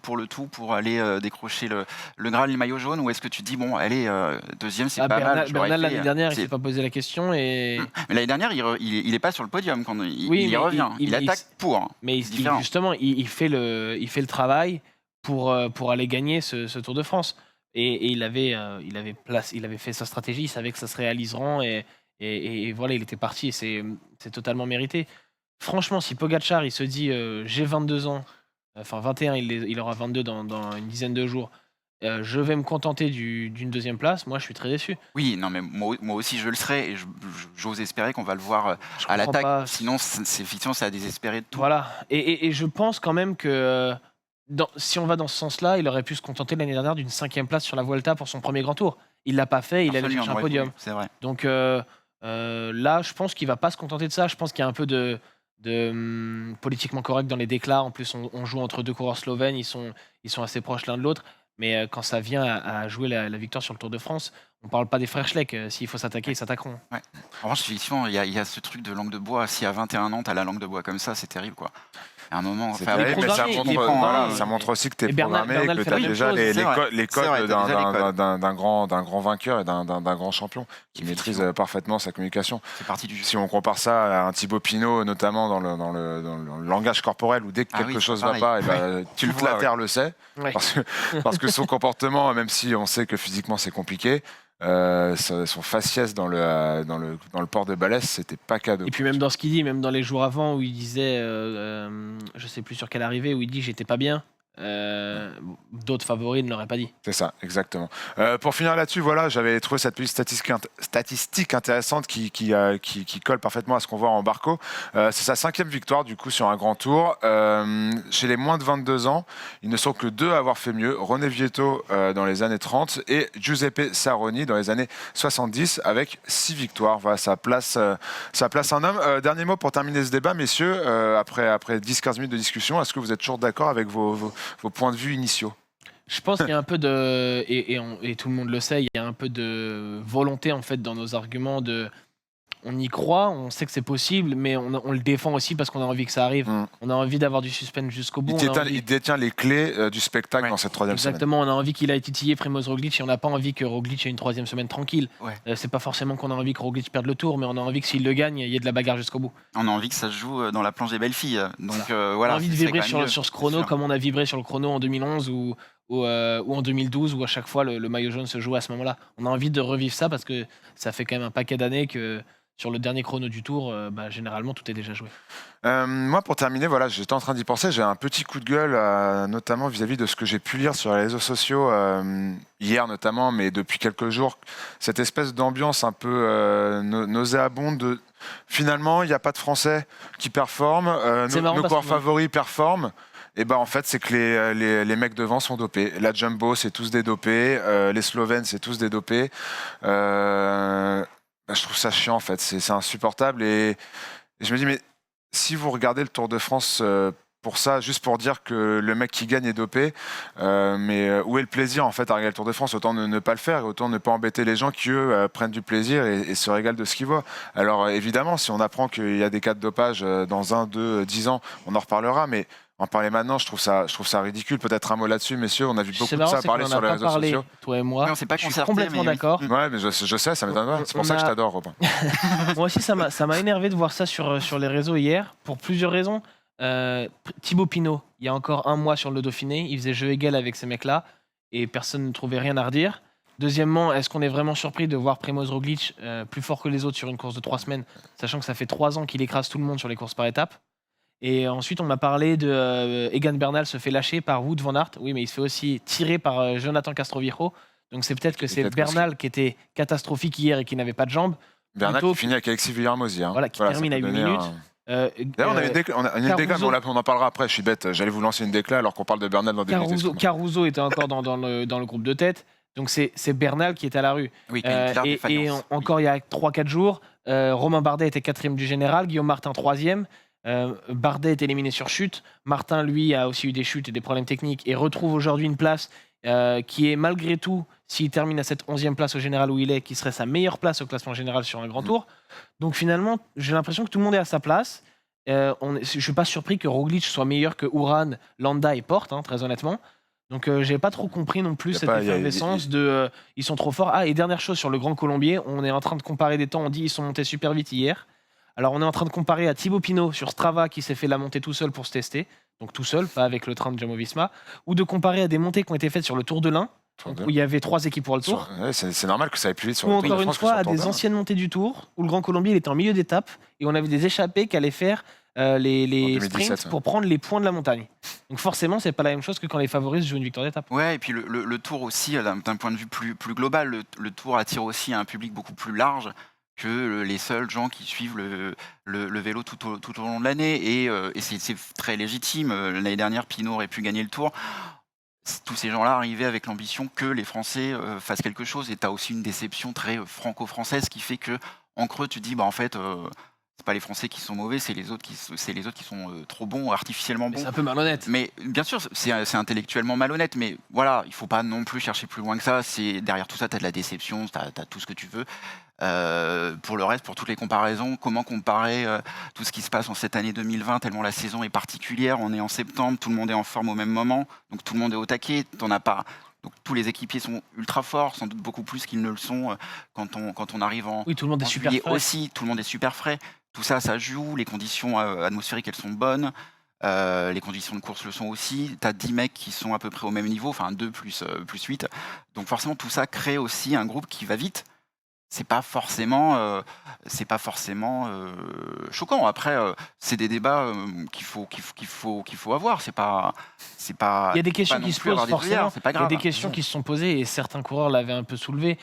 pour aller décrocher le Graal et le maillot jaune, ou est-ce que tu dis, bon, allez, deuxième, c'est pas mal. je l'aurais Bernal, fait, l'année dernière, il c'est- s'est pas posé la question. Et... Mais l'année dernière, il est pas sur le podium quand il Oui, y mais revient. Il attaque pour. Hein. Mais C'est différent. justement, il fait le travail pour aller gagner ce Tour de France. Et il avait fait sa stratégie, il savait que ça se réaliserait. Et voilà, il était parti. Et c'est totalement mérité. Franchement, si Pogacar, il se dit j'ai 22 ans, enfin 21, il aura 22 dans une dizaine de jours, je vais me contenter d'une deuxième place, moi je suis très déçu. Oui, non, mais moi aussi, je le serai. Et j'ose espérer qu'on va le voir Je à comprends l'attaque. pas. Sinon, effectivement, c'est à désespérer de tout. Voilà. Et je pense quand même que si on va dans ce sens-là, il aurait pu se contenter l'année dernière d'une 5e place sur la Vuelta pour son premier grand tour. Il l'a pas fait, il allait Absolument, chercher un on aurait podium. voulu, c'est vrai. Donc là, je pense qu'il va pas se contenter de ça. Je pense qu'il y a un peu de politiquement correct dans les déclats. En plus, on joue entre deux coureurs slovènes, ils sont assez proches l'un de l'autre. Mais quand ça vient à jouer la victoire sur le Tour de France, on parle pas des frères Schleck. S'il faut s'attaquer, ils s'attaqueront. En revanche, effectivement, il y a ce truc de langue de bois. Si à 21 ans, t'as la langue de bois comme ça, c'est terrible, quoi. À un moment, C'est enfin, terrible, mais ça programmé, il est montre, programmé. voilà, ça montre aussi que tu es Et Bernal programmé, que fait tu as la même déjà chose. les C'est vrai. les C'est vrai, codes t'as déjà les codes. d'un grand vainqueur et d'un grand champion qui maîtrise parfaitement sa communication. c'est parti du jeu. Si on compare ça à un Thibaut Pinot, notamment dans le langage corporel, où dès que Ah quelque oui, chose c'est va pas, et ben, tu le On voit, Clater le sait, Ouais. parce que son comportement, même si on sait que physiquement c'est compliqué, son faciès dans le port de Balès, c'était pas cadeau. Et puis même dans ce qu'il dit, même dans les jours avant où il disait, je sais plus sur quelle arrivée, où il dit j'étais pas bien. D'autres favoris ne l'auraient pas dit. C'est ça, exactement. Pour finir là-dessus, voilà, j'avais trouvé cette petite statistique intéressante qui colle parfaitement à ce qu'on voit en Barco. C'est sa 5e victoire du coup sur un grand tour. Chez les moins de 22 ans, ils ne sont que 2 à avoir fait mieux. René Vietto dans les années 30 et Giuseppe Saroni dans les années 70 avec 6 victoires. Voilà, ça place un homme. Dernier mot pour terminer ce débat, messieurs. Après 10-15 minutes de discussion, est-ce que vous êtes toujours d'accord avec vos points de vue initiaux? Je pense qu'il y a un peu de, et tout le monde le sait, il y a un peu de volonté en fait dans nos arguments. On y croit, on sait que c'est possible, mais on le défend aussi parce qu'on a envie que ça arrive. Mm. On a envie d'avoir du suspense jusqu'au bout. Il détient les clés du spectacle Ouais, dans cette 3e semaine. Exactement, on a envie qu'il aille titiller Primoz Roglic et on n'a pas envie que Roglic ait une 3e semaine tranquille. Ouais. C'est pas forcément qu'on a envie que Roglic perde le tour, mais on a envie que s'il le gagne, il y ait de la bagarre jusqu'au bout. On a envie que ça se joue dans la planche des belles filles. Donc On voilà. a envie de c'est vibrer quand même mieux, sur ce c'est chrono sûr. comme on a vibré sur le chrono en 2011 ou en 2012 où à chaque fois le maillot jaune se joue à ce moment-là. On a envie de revivre ça parce que ça fait quand même un paquet d'années que sur le dernier chrono du tour, généralement tout est déjà joué. Moi, pour terminer, voilà, j'étais en train d'y penser. J'ai un petit coup de gueule, notamment vis-à-vis de ce que j'ai pu lire sur les réseaux sociaux hier, notamment, mais depuis quelques jours. Cette espèce d'ambiance un peu nauséabonde. Finalement, il n'y a pas de Français qui performent. C'est marrant Nos parce coureurs que- favoris performent. Et ben en fait, c'est que les mecs devant sont dopés. La Jumbo, c'est tous des dopés. Les Slovènes, c'est tous des dopés. Je trouve ça chiant en fait, c'est insupportable et je me dis mais si vous regardez le Tour de France pour ça, juste pour dire que le mec qui gagne est dopé, mais où est le plaisir en fait à regarder le Tour de France? Autant ne pas le faire et autant ne pas embêter les gens qui eux prennent du plaisir et se régalent de ce qu'ils voient. Alors évidemment, si on apprend qu'il y a des cas de dopage dans 1, 2, 10 ans, on en reparlera, mais en parler maintenant, je trouve ça ridicule. Peut-être un mot là-dessus, messieurs, on a vu beaucoup C'est de marrant, ça c'est qu'on parler en sur a les pas réseaux parlé, sociaux. toi et moi. Oui, on s'est pas Je suis concerté, complètement mais oui. d'accord. Ouais, mais je sais, ça m'étonne pas. C'est pour On ça que je a- t'adore, Robin. Moi aussi, ça m'a énervé de voir ça sur les réseaux hier, pour plusieurs raisons. Thibaut Pinot, il y a encore un mois sur le Dauphiné, il faisait jeu égal avec ces mecs-là, et personne ne trouvait rien à redire. Deuxièmement, est-ce qu'on est vraiment surpris de voir Primoz Roglic plus fort que les autres sur une course de 3 semaines, sachant que ça fait 3 ans qu'il écrase tout le monde sur les courses par étapes? Et ensuite, on m'a parlé de Egan Bernal se fait lâcher par Wout van Aert. Oui, mais il se fait aussi tirer par Jonathan Castroviejo. Donc c'est peut-être que c'est peut-être Bernal qui était catastrophique hier et qui n'avait pas de jambes. Bernard Plutôt qui finit avec Alexis Villarmozy. Voilà, qui ça termine peut à 8 donner minutes. D'ailleurs, on a une déclat, mais on en parlera après. Je suis bête. J'allais vous lancer une déclat alors qu'on parle de Bernal dans des minutes. excuse-moi. Caruso était encore dans le groupe de tête. Donc c'est Bernal qui est à la rue. Oui, qu'il y a une claire Et défaillance. encore il y a 3-4 jours, Romain Bardet était 4e du général, Guillaume Martin 3e. Bardet est éliminé sur chute. Martin, lui, a aussi eu des chutes et des problèmes techniques et retrouve aujourd'hui une place. qui est malgré tout, s'il termine à cette 11e place au général où il est, qui serait sa meilleure place au classement général sur un grand tour. Donc finalement, j'ai l'impression que tout le monde est à sa place. Je ne suis pas surpris que Roglic soit meilleur que Uran, Landa et Porte, très honnêtement. Donc j'ai pas trop compris non plus cette effervescence de ils sont trop forts. Ah, et dernière chose sur le Grand Colombier, on est en train de comparer des temps, on dit ils sont montés super vite hier. Alors on est en train de comparer à Thibaut Pinot sur Strava qui s'est fait la montée tout seul pour se tester, donc tout seul, pas avec le train de Jumbo-Visma, ou de comparer à des montées qui ont été faites sur le Tour de l'Ain, où il y avait 3 équipes pour le Tour. C'est normal que ça aille plus vite sur ou le Tour de encore une France fois que à sur le des Tour anciennes montées du Tour, où le Grand Colombier il était en milieu d'étape, et on avait des échappées qui allaient faire les 2017, sprints pour prendre les points de la montagne. Donc forcément, c'est pas la même chose que quand les favoris jouent une victoire d'étape. Ouais, et puis le Tour aussi, d'un point de vue plus global, le Tour attire aussi un public beaucoup plus large que les seuls gens qui suivent le vélo tout au long de l'année. Et c'est très légitime. L'année dernière, Pinot aurait pu gagner le Tour. Tous ces gens-là arrivaient avec l'ambition que les Français fassent quelque chose. Et tu as aussi une déception très franco-française qui fait que en creux, tu te dis, bah, en fait, c'est pas les Français qui sont mauvais, c'est les autres qui sont trop bons, artificiellement bons. C'est un peu malhonnête. Mais bien sûr, c'est intellectuellement malhonnête, mais voilà, il faut pas non plus chercher plus loin que ça. Derrière tout ça, tu as de la déception, tu as tout ce que tu veux. Pour le reste, pour toutes les comparaisons, comment comparer tout ce qui se passe en cette année 2020, tellement la saison est particulière, on est en septembre, tout le monde est en forme au même moment, donc tout le monde est au taquet, t'en as pas. Donc tous les équipiers sont ultra forts, sans doute beaucoup plus qu'ils ne le sont quand on arrive en Oui, tout le monde est super juillet frais. aussi, tout le monde est super frais. Tout ça, ça joue, les conditions atmosphériques, elles sont bonnes, les conditions de course le sont aussi. Tu as 10 mecs qui sont à peu près au même niveau, enfin 2 plus 8. Donc forcément, tout ça crée aussi un groupe qui va vite. C'est pas forcément choquant. Après, c'est des débats qu'il faut avoir. C'est pas. Il y a des questions qui se posent forcément. C'est pas Il y a grave. des questions qui se sont posées et certains coureurs l'avaient un peu soulevé.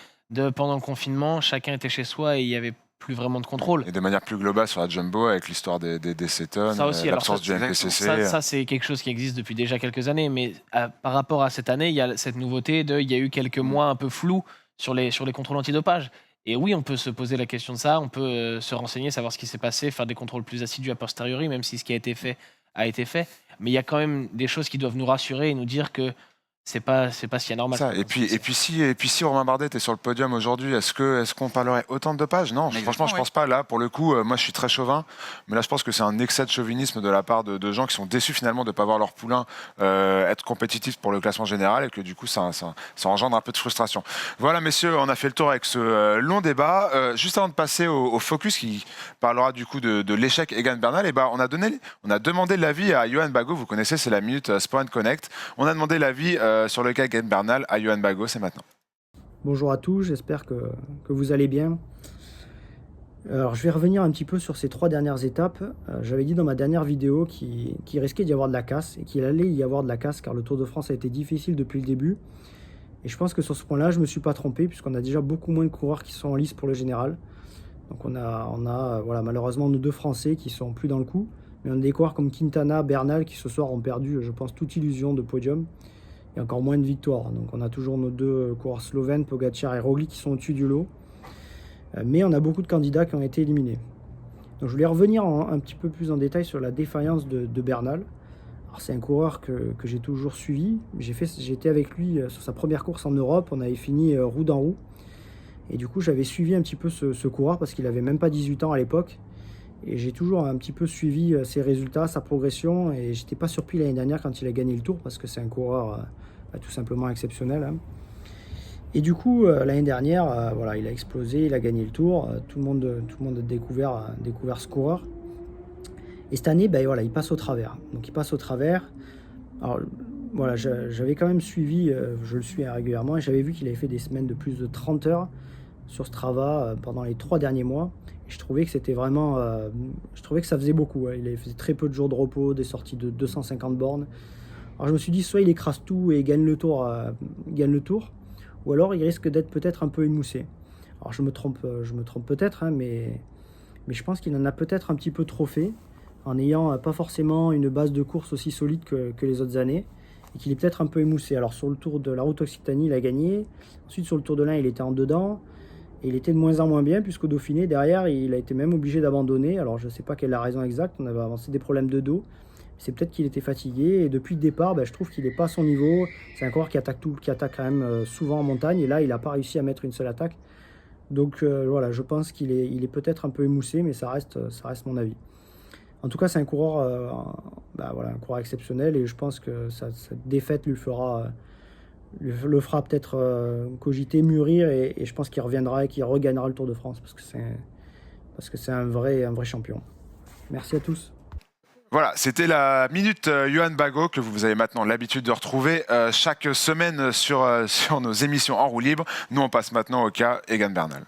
Pendant le confinement, chacun était chez soi et il y avait plus vraiment de contrôle. Et de manière plus globale sur la Jumbo, avec l'histoire des Cétones, Ça aussi, l'absence du NPCC. Ça, c'est quelque chose qui existe depuis déjà quelques années. Mais par rapport à cette année, il y a cette nouveauté il y a eu quelques mois un peu flous sur les contrôles antidopage. Et oui, on peut se poser la question de ça, on peut se renseigner, savoir ce qui s'est passé, faire des contrôles plus assidus a posteriori, même si ce qui a été fait a été fait. Mais il y a quand même des choses qui doivent nous rassurer et nous dire que c'est pas si anormal. Ça, et puis si Romain Bardet était sur le podium aujourd'hui, est-ce qu'on parlerait autant de dopage? Non, franchement, je pense pas. Là, pour le coup, moi, je suis très chauvin, mais là, je pense que c'est un excès de chauvinisme de la part de gens qui sont déçus finalement de ne pas voir leur poulain être compétitif pour le classement général et que du coup, ça engendre un peu de frustration. Voilà, messieurs, on a fait le tour avec ce long débat. Juste avant de passer au focus qui parlera du coup de l'échec Egan Bernal, et on a demandé l'avis à Johan Bago. Vous connaissez, c'est la minute Sport & Connect. On a demandé l'avis sur le cas Egan Bernal à Johan Bago, c'est maintenant. Bonjour à tous, j'espère que vous allez bien. Alors je vais revenir un petit peu sur ces 3 dernières étapes. J'avais dit dans ma dernière vidéo qu'il risquait d'y avoir de la casse et qu'il allait y avoir de la casse car le Tour de France a été difficile depuis le début. Et je pense que sur ce point-là, je ne me suis pas trompé puisqu'on a déjà beaucoup moins de coureurs qui sont en lice pour le général. Donc on a voilà, malheureusement nos 2 Français qui sont plus dans le coup. Mais on a des coureurs comme Quintana, Bernal qui ce soir ont perdu, je pense, toute illusion de podium. Et encore moins de victoires. Donc on a toujours nos 2 coureurs slovènes, Pogacar et Roglic, qui sont au-dessus du lot. Mais on a beaucoup de candidats qui ont été éliminés. Donc je voulais revenir un petit peu plus en détail sur la défaillance de Bernal. Alors c'est un coureur que j'ai toujours suivi. J'ai été avec lui sur sa première course en Europe. On avait fini roue dans roue. Et du coup j'avais suivi un petit peu ce coureur parce qu'il avait même pas 18 ans à l'époque. Et j'ai toujours un petit peu suivi ses résultats, sa progression. Et j'étais pas surpris l'année dernière quand il a gagné le Tour parce que c'est un coureur tout simplement exceptionnel. Et du coup, l'année dernière, voilà, il a explosé, il a gagné le Tour. Tout le monde a découvert ce coureur. Et cette année, voilà, il passe au travers. Donc il passe au travers. Alors voilà, j'avais quand même suivi, je le suis régulièrement, et j'avais vu qu'il avait fait des semaines de plus de 30 heures sur Strava pendant les 3 derniers mois. Je trouvais que c'était vraiment, je trouvais que ça faisait beaucoup. Il avait fait très peu de jours de repos, des sorties de 250 bornes. Alors je me suis dit, soit il écrase tout et gagne le tour, ou alors il risque d'être peut-être un peu émoussé. Alors je me trompe peut-être, mais je pense qu'il en a peut-être un petit peu trop fait, en n'ayant pas forcément une base de course aussi solide que les autres années, et qu'il est peut-être un peu émoussé. Alors sur le Tour de la Route Occitanie, il a gagné. Ensuite sur le Tour de l'Ain, il était en dedans. Et il était de moins en moins bien, puisqu'au Dauphiné, derrière, il a été même obligé d'abandonner. Alors, je ne sais pas quelle est la raison exacte, on avait avancé des problèmes de dos. C'est peut-être qu'il était fatigué et depuis le départ, je trouve qu'il n'est pas à son niveau. C'est un coureur qui attaque quand même souvent en montagne et là, il n'a pas réussi à mettre une seule attaque. Donc voilà, je pense qu'il est peut-être un peu émoussé, mais ça reste mon avis. En tout cas, c'est un coureur, un coureur exceptionnel et je pense que cette défaite le fera peut-être cogiter, mûrir et je pense qu'il reviendra et qu'il regagnera le Tour de France parce que c'est un vrai champion. Merci à tous. Voilà, c'était la minute Johan Bagot que vous avez maintenant l'habitude de retrouver chaque semaine sur nos émissions en roue libre. Nous, on passe maintenant au cas Egan Bernal.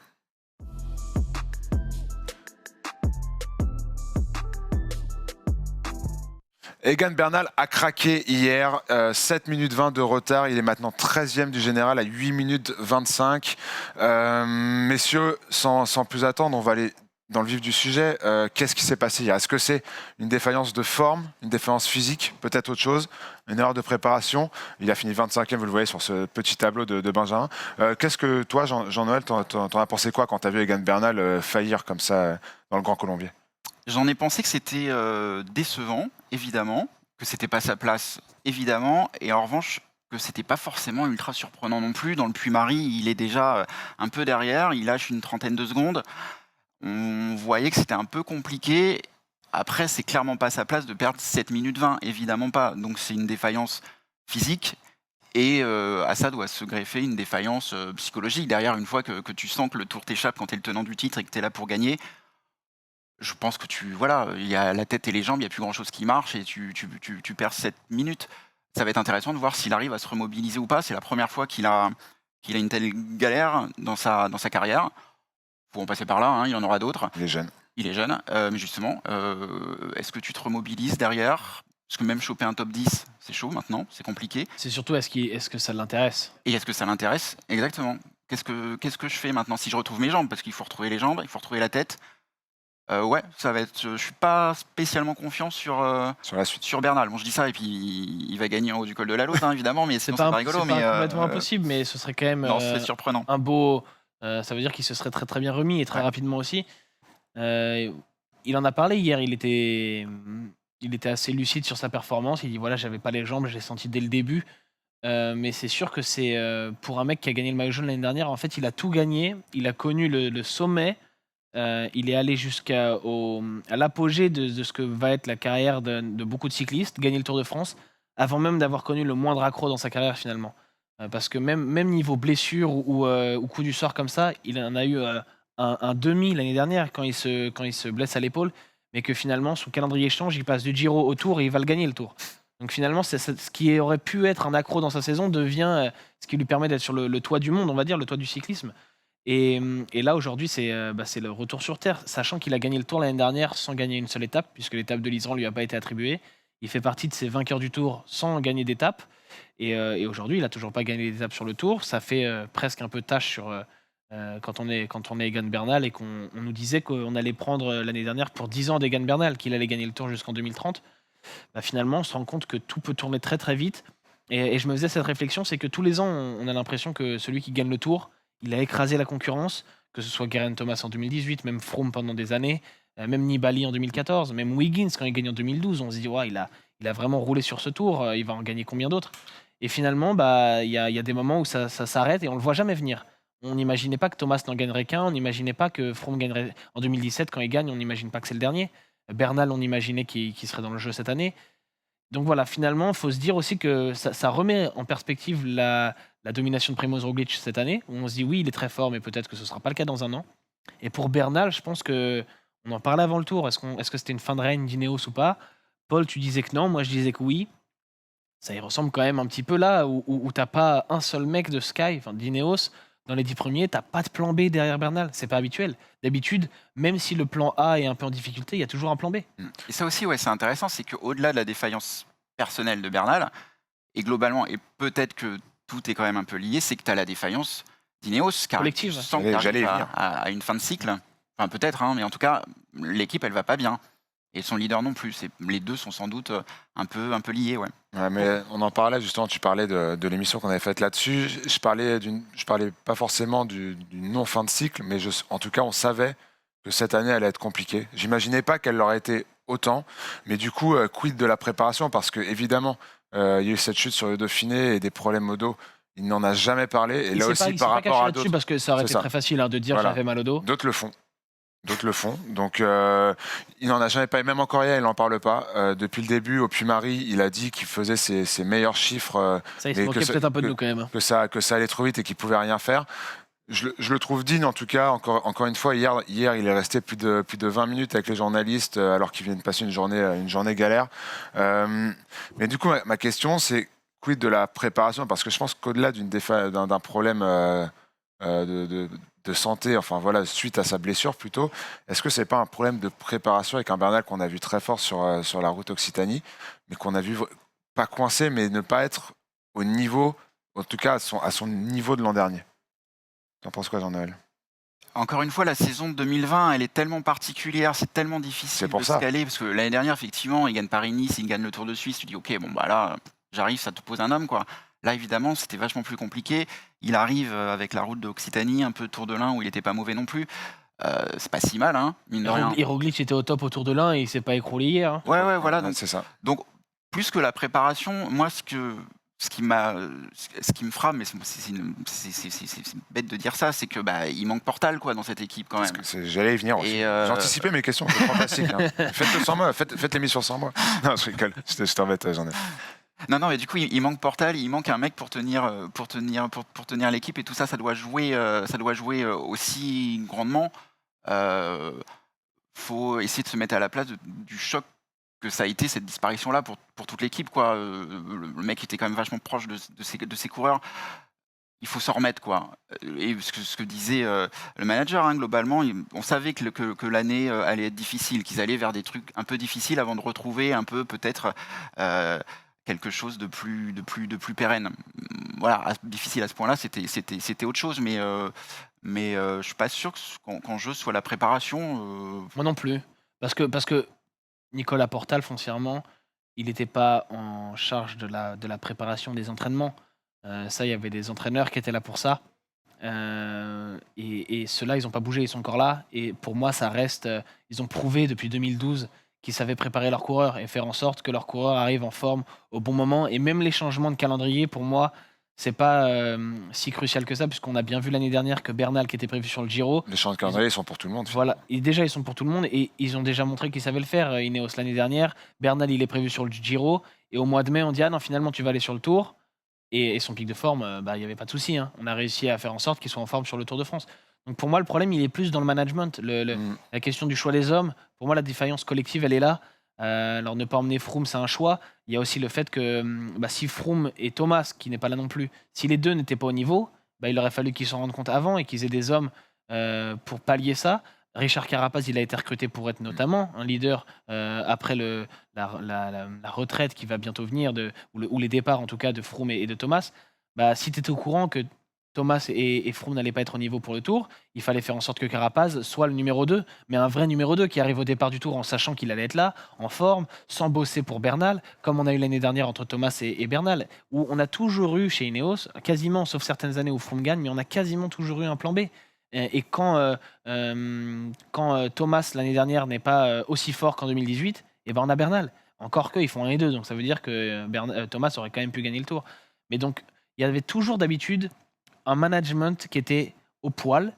Egan Bernal a craqué hier, 7 minutes 20 de retard. Il est maintenant 13e du général à 8 minutes 25. Messieurs, sans plus attendre, on va aller dans le vif du sujet. Qu'est-ce qui s'est passé hier? Est-ce que c'est une défaillance de forme, une défaillance physique, peut-être autre chose, une erreur de préparation? Il a fini 25e, vous le voyez sur ce petit tableau de Benjamin. Qu'est-ce que toi, Jean-Noël, t'en as pensé quoi quand tu as vu Egan Bernal faillir comme ça dans le Grand Colombier? J'en ai pensé que c'était décevant, évidemment, que c'était pas sa place, évidemment, et en revanche, que c'était pas forcément ultra surprenant non plus. Dans le Puy-Marie, il est déjà un peu derrière, il lâche une trentaine de secondes. On voyait que c'était un peu compliqué. Après, c'est clairement pas sa place de perdre 7 minutes 20, évidemment pas. Donc c'est une défaillance physique et à ça doit se greffer une défaillance psychologique. Derrière, une fois que tu sens que le tour t'échappe quand tu es le tenant du titre et que tu es là pour gagner, je pense que il y a la tête et les jambes, il n'y a plus grand chose qui marche et tu perds 7 minutes. Ça va être intéressant de voir s'il arrive à se remobiliser ou pas. C'est la première fois qu'il a une telle galère dans sa carrière. Faut en passer par là, hein, il y en aura d'autres. Il est jeune. Il est jeune, mais justement, est-ce que tu te remobilises derrière? Parce que même choper un top 10, c'est chaud maintenant, c'est compliqué. C'est surtout est-ce que ça l'intéresse? Et est-ce que ça l'intéresse? Exactement. Qu'est-ce que je fais maintenant si je retrouve mes jambes? Parce qu'il faut retrouver les jambes, il faut retrouver la tête. Ouais, ça va être. Je suis pas spécialement confiant sur la suite. Sur Bernal. Bon, je dis ça et puis il va gagner en haut du col de la Lose, hein, évidemment, mais sinon c'est pas rigolo. C'est pas complètement impossible, mais ce serait quand même non, c'est surprenant. un beau. Ça veut dire qu'il se serait très très bien remis et très rapidement aussi. Il en a parlé hier. Il était assez lucide sur sa performance. Il dit voilà, j'avais pas les jambes, je l'ai senti dès le début. Mais c'est sûr que c'est pour un mec qui a gagné le maillot jaune l'année dernière. En fait, il a tout gagné. Il a connu le sommet. Il est allé jusqu'à l'apogée de ce que va être la carrière de beaucoup de cyclistes, gagner le Tour de France, avant même d'avoir connu le moindre accroc dans sa carrière finalement. Parce que même niveau blessure ou coup du sort comme ça, il en a eu un demi l'année dernière quand il se blesse à l'épaule, mais que finalement son calendrier change, il passe du Giro au Tour et il va le gagner le Tour. Donc finalement, ce qui aurait pu être un accroc dans sa saison devient ce qui lui permet d'être sur le toit du monde, on va dire, le toit du cyclisme. Et là, aujourd'hui, c'est le retour sur Terre, sachant qu'il a gagné le Tour l'année dernière sans gagner une seule étape, puisque l'étape de l'Isran ne lui a pas été attribuée. Il fait partie de ces vainqueurs du Tour sans gagner d'étape. Et aujourd'hui, il n'a toujours pas gagné d'étape sur le Tour. Ça fait presque un peu tâche sur, quand on est Egan Bernal et qu'on nous disait qu'on allait prendre l'année dernière pour 10 ans d'Egan Bernal, qu'il allait gagner le Tour jusqu'en 2030. Finalement, on se rend compte que tout peut tourner très très vite. Et je me faisais cette réflexion, c'est que tous les ans, on a l'impression que celui qui gagne le Tour, il a écrasé la concurrence, que ce soit Geraint Thomas en 2018, même Froome pendant des années, même Nibali en 2014, même Wiggins quand il gagne en 2012. On se dit, ouais, il a vraiment roulé sur ce Tour, il va en gagner combien d'autres? Et finalement, il y a des moments où ça s'arrête et on ne le voit jamais venir. On n'imaginait pas que Thomas n'en gagnerait qu'un, on n'imaginait pas que Froome gagnerait en 2017 quand il gagne, on n'imagine pas que c'est le dernier. Bernal, on imaginait qu'il serait dans le jeu cette année. Donc voilà, finalement, il faut se dire aussi que ça remet en perspective la domination de Primož Roglič cette année, où on se dit oui, il est très fort, mais peut-être que ce ne sera pas le cas dans un an. Et pour Bernal, je pense qu'on en parlait avant le Tour, est-ce que c'était une fin de règne d'Ineos ou pas? Paul, tu disais que non, moi je disais que oui. Ça y ressemble quand même un petit peu là, où tu n'as pas un seul mec de Sky, enfin d'Ineos, dans les 10 premiers, tu n'as pas de plan B derrière Bernal, c'est pas habituel. D'habitude, même si le plan A est un peu en difficulté, il y a toujours un plan B. Et ça aussi, ouais, c'est intéressant, c'est qu'au-delà de la défaillance personnelle de Bernal, et globalement, et peut-être que tout est quand même un peu lié, c'est que tu as la défaillance d'Ineos, car collective. tu sens que tu à une fin de cycle. Enfin, peut-être, hein, mais en tout cas, l'équipe, elle va pas bien. Et son leader non plus. Les deux sont sans doute un peu liés. Ouais. Ouais, mais on en parlait justement, tu parlais de l'émission qu'on avait faite là-dessus. Je parlais pas forcément d'une non-fin de cycle, mais en tout cas, on savait que cette année allait être compliquée. J'imaginais pas qu'elle aurait été autant. Mais du coup, quid de la préparation? Parce que évidemment, il y a eu cette chute sur le Dauphiné et des problèmes au dos. Il n'en a jamais parlé. Et là aussi, il s'est par pas rapport caché à là-dessus d'autres, parce que ça aurait c'est été ça. très facile de dire Voilà. j'avais mal au dos. D'autres le font. D'autres le font. Donc, il n'en a jamais parlé. Même encore hier, il n'en parle pas. Depuis le début, au Puy-Marie, il a dit qu'il faisait ses meilleurs chiffres. Ça, il se et moquait peut-être un peu de nous quand même. que ça allait trop vite et qu'il pouvait rien faire. Je le trouve digne, en tout cas. Encore une fois, hier, il est resté plus de 20 minutes avec les journalistes alors qu'il vient de passer une journée galère. Mais du coup, ma question, c'est quid de la préparation? Parce que je pense qu'au-delà d'un problème de santé, enfin voilà, suite à sa blessure plutôt, est-ce que c'est pas un problème de préparation avec un Bernal qu'on a vu très fort sur la route Occitanie, mais qu'on a vu pas coincé, mais ne pas être au niveau, en tout cas à son niveau de l'an dernier? T'en penses quoi, Jean-Noël? Encore une fois, la saison de 2020, elle est tellement particulière, c'est tellement difficile C'est pour de ça. se caler, parce que l'année dernière, effectivement, il gagne Paris-Nice, il gagne le Tour de Suisse, tu dis, ok, bon, bah là, j'arrive, ça te pose un homme, quoi. Là, évidemment, c'était vachement plus compliqué. Il arrive avec la route d'Occitanie, un peu Tour de l'Ain, où il n'était pas mauvais non plus. C'est pas si mal, hein, mine de rien. Et Roglic était au top au Tour de l'Ain et il s'est pas écroulé hier. Hein. Ouais, voilà, Ouais, c'est ça. donc, plus que la préparation, moi, ce qui me frappe, mais c'est bête de dire ça, c'est que il manque Portal quoi dans cette équipe quand même. J'allais y venir aussi. J'ai anticipé mes questions, c'est fantastique. Hein. Faites-le sans moi, faites l'émission sans moi. Non, je rigole, je t'embête, j'en ai. Non, mais du coup, il manque Portal, il manque un mec pour tenir l'équipe et tout ça, ça doit jouer aussi grandement. Faut essayer de se mettre à la place du choc que ça a été cette disparition-là pour toute l'équipe, quoi. Le mec était quand même vachement proche de ses coureurs. Il faut s'en remettre, quoi. Et ce que disait le manager, hein, globalement, on savait que l'année allait être difficile, qu'ils allaient vers des trucs un peu difficiles avant de retrouver un peu peut-être quelque chose de plus pérenne. Voilà, difficile à ce point-là, c'était autre chose, mais je suis pas sûr qu'en jeu soit la préparation. Moi non plus. Parce que Nicolas Portal, foncièrement, il n'était pas en charge de la préparation des entraînements. Ça, il y avait des entraîneurs qui étaient là pour ça. Et ceux-là, ils n'ont pas bougé, ils sont encore là. Et pour moi, ça reste. Ils ont prouvé depuis 2012 qu'ils savaient préparer leurs coureurs et faire en sorte que leurs coureurs arrivent en forme au bon moment. Et même les changements de calendrier, pour moi, c'est pas si crucial que ça, puisqu'on a bien vu l'année dernière que Bernal, qui était prévu sur le Giro. Les changements de calendrier sont pour tout le monde. Voilà, et déjà ils sont pour tout le monde et ils ont déjà montré qu'ils savaient le faire. Ineos l'année dernière, Bernal il est prévu sur le Giro et au mois de mai on dit ah non finalement tu vas aller sur le Tour et son pic de forme il n'y avait pas de souci. Hein. On a réussi à faire en sorte qu'il soit en forme sur le Tour de France. Donc pour moi le problème il est plus dans le management, la question du choix des hommes. Pour moi la défaillance collective elle est là. Alors ne pas emmener Froome c'est un choix. Il y a aussi le fait que si Froome et Thomas qui n'est pas là non plus, si les deux n'étaient pas au niveau, il aurait fallu qu'ils s'en rendent compte avant et qu'ils aient des hommes pour pallier ça. Richard Carapaz, il a été recruté pour être notamment un leader après la retraite qui va bientôt venir, ou les départs en tout cas de Froome et de Thomas. Si tu étais au courant que Thomas et Froome n'allaient pas être au niveau pour le Tour, il fallait faire en sorte que Carapaz soit le numéro 2, mais un vrai numéro 2 qui arrive au départ du Tour en sachant qu'il allait être là, en forme, sans bosser pour Bernal, comme on a eu l'année dernière entre Thomas et Bernal, où on a toujours eu chez Ineos, quasiment, sauf certaines années où Froome gagne, mais on a quasiment toujours eu un plan B. Et quand Thomas l'année dernière n'est pas aussi fort qu'en 2018, on a Bernal. Encore qu'ils font 1 et 2, donc ça veut dire que Thomas aurait quand même pu gagner le Tour. Mais donc, il y avait toujours d'habitude un management qui était au poil.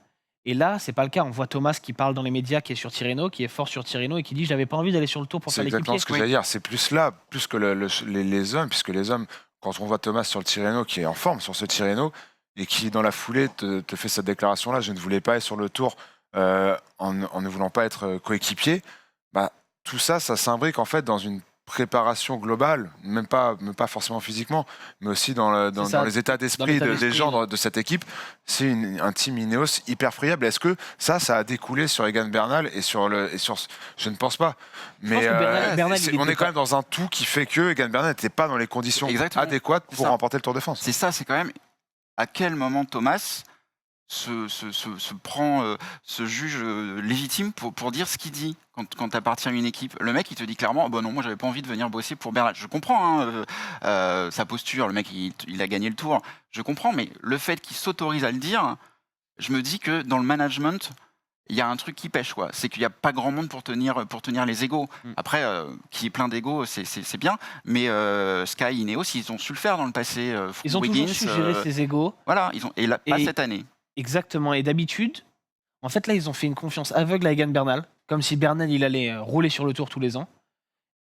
Et là, c'est pas le cas. On voit Thomas qui parle dans les médias, qui est sur Tirreno, qui est fort sur Tirreno et qui dit j'avais pas envie d'aller sur le Tour pour faire l'équipier. C'est exactement ce que j'allais dire. C'est plus là, plus que les hommes, puisque les hommes, quand on voit Thomas sur le Tirreno, qui est en forme sur ce Tirreno, et qui, dans la foulée, te fait cette déclaration-là, je ne voulais pas être sur le Tour en ne voulant pas être coéquipier, tout ça s'imbrique en fait dans une préparation globale, même pas forcément physiquement, mais aussi dans les états d'esprit des gens de cette équipe. C'est un team Ineos hyper friable. Est-ce que ça a découlé sur Egan Bernal et sur je ne pense pas. Mais on est quand même dans un tout qui fait que Egan Bernal n'était pas dans les conditions adéquates pour remporter le Tour de France. C'est ça, c'est quand même à quel moment Thomas se juge légitime pour dire ce qu'il dit quand tu appartiens à une équipe. Le mec, il te dit clairement non, moi, j'avais pas envie de venir bosser pour Bernal. Je comprends sa posture. Le mec, il a gagné le Tour. Je comprends, mais le fait qu'il s'autorise à le dire, je me dis que dans le management, il y a un truc qui pêche, quoi. C'est qu'il n'y a pas grand monde pour tenir les égos. Après, qui est plein d'égos, c'est bien, mais Sky, Ineos, ils ont su le faire dans le passé. Ils ont toujours su gérer ces égos. Voilà, et là, pas Et- cette année. Exactement. Et d'habitude, en fait, là, ils ont fait une confiance aveugle à Egan Bernal, comme si Bernal, il allait rouler sur le tour tous les ans.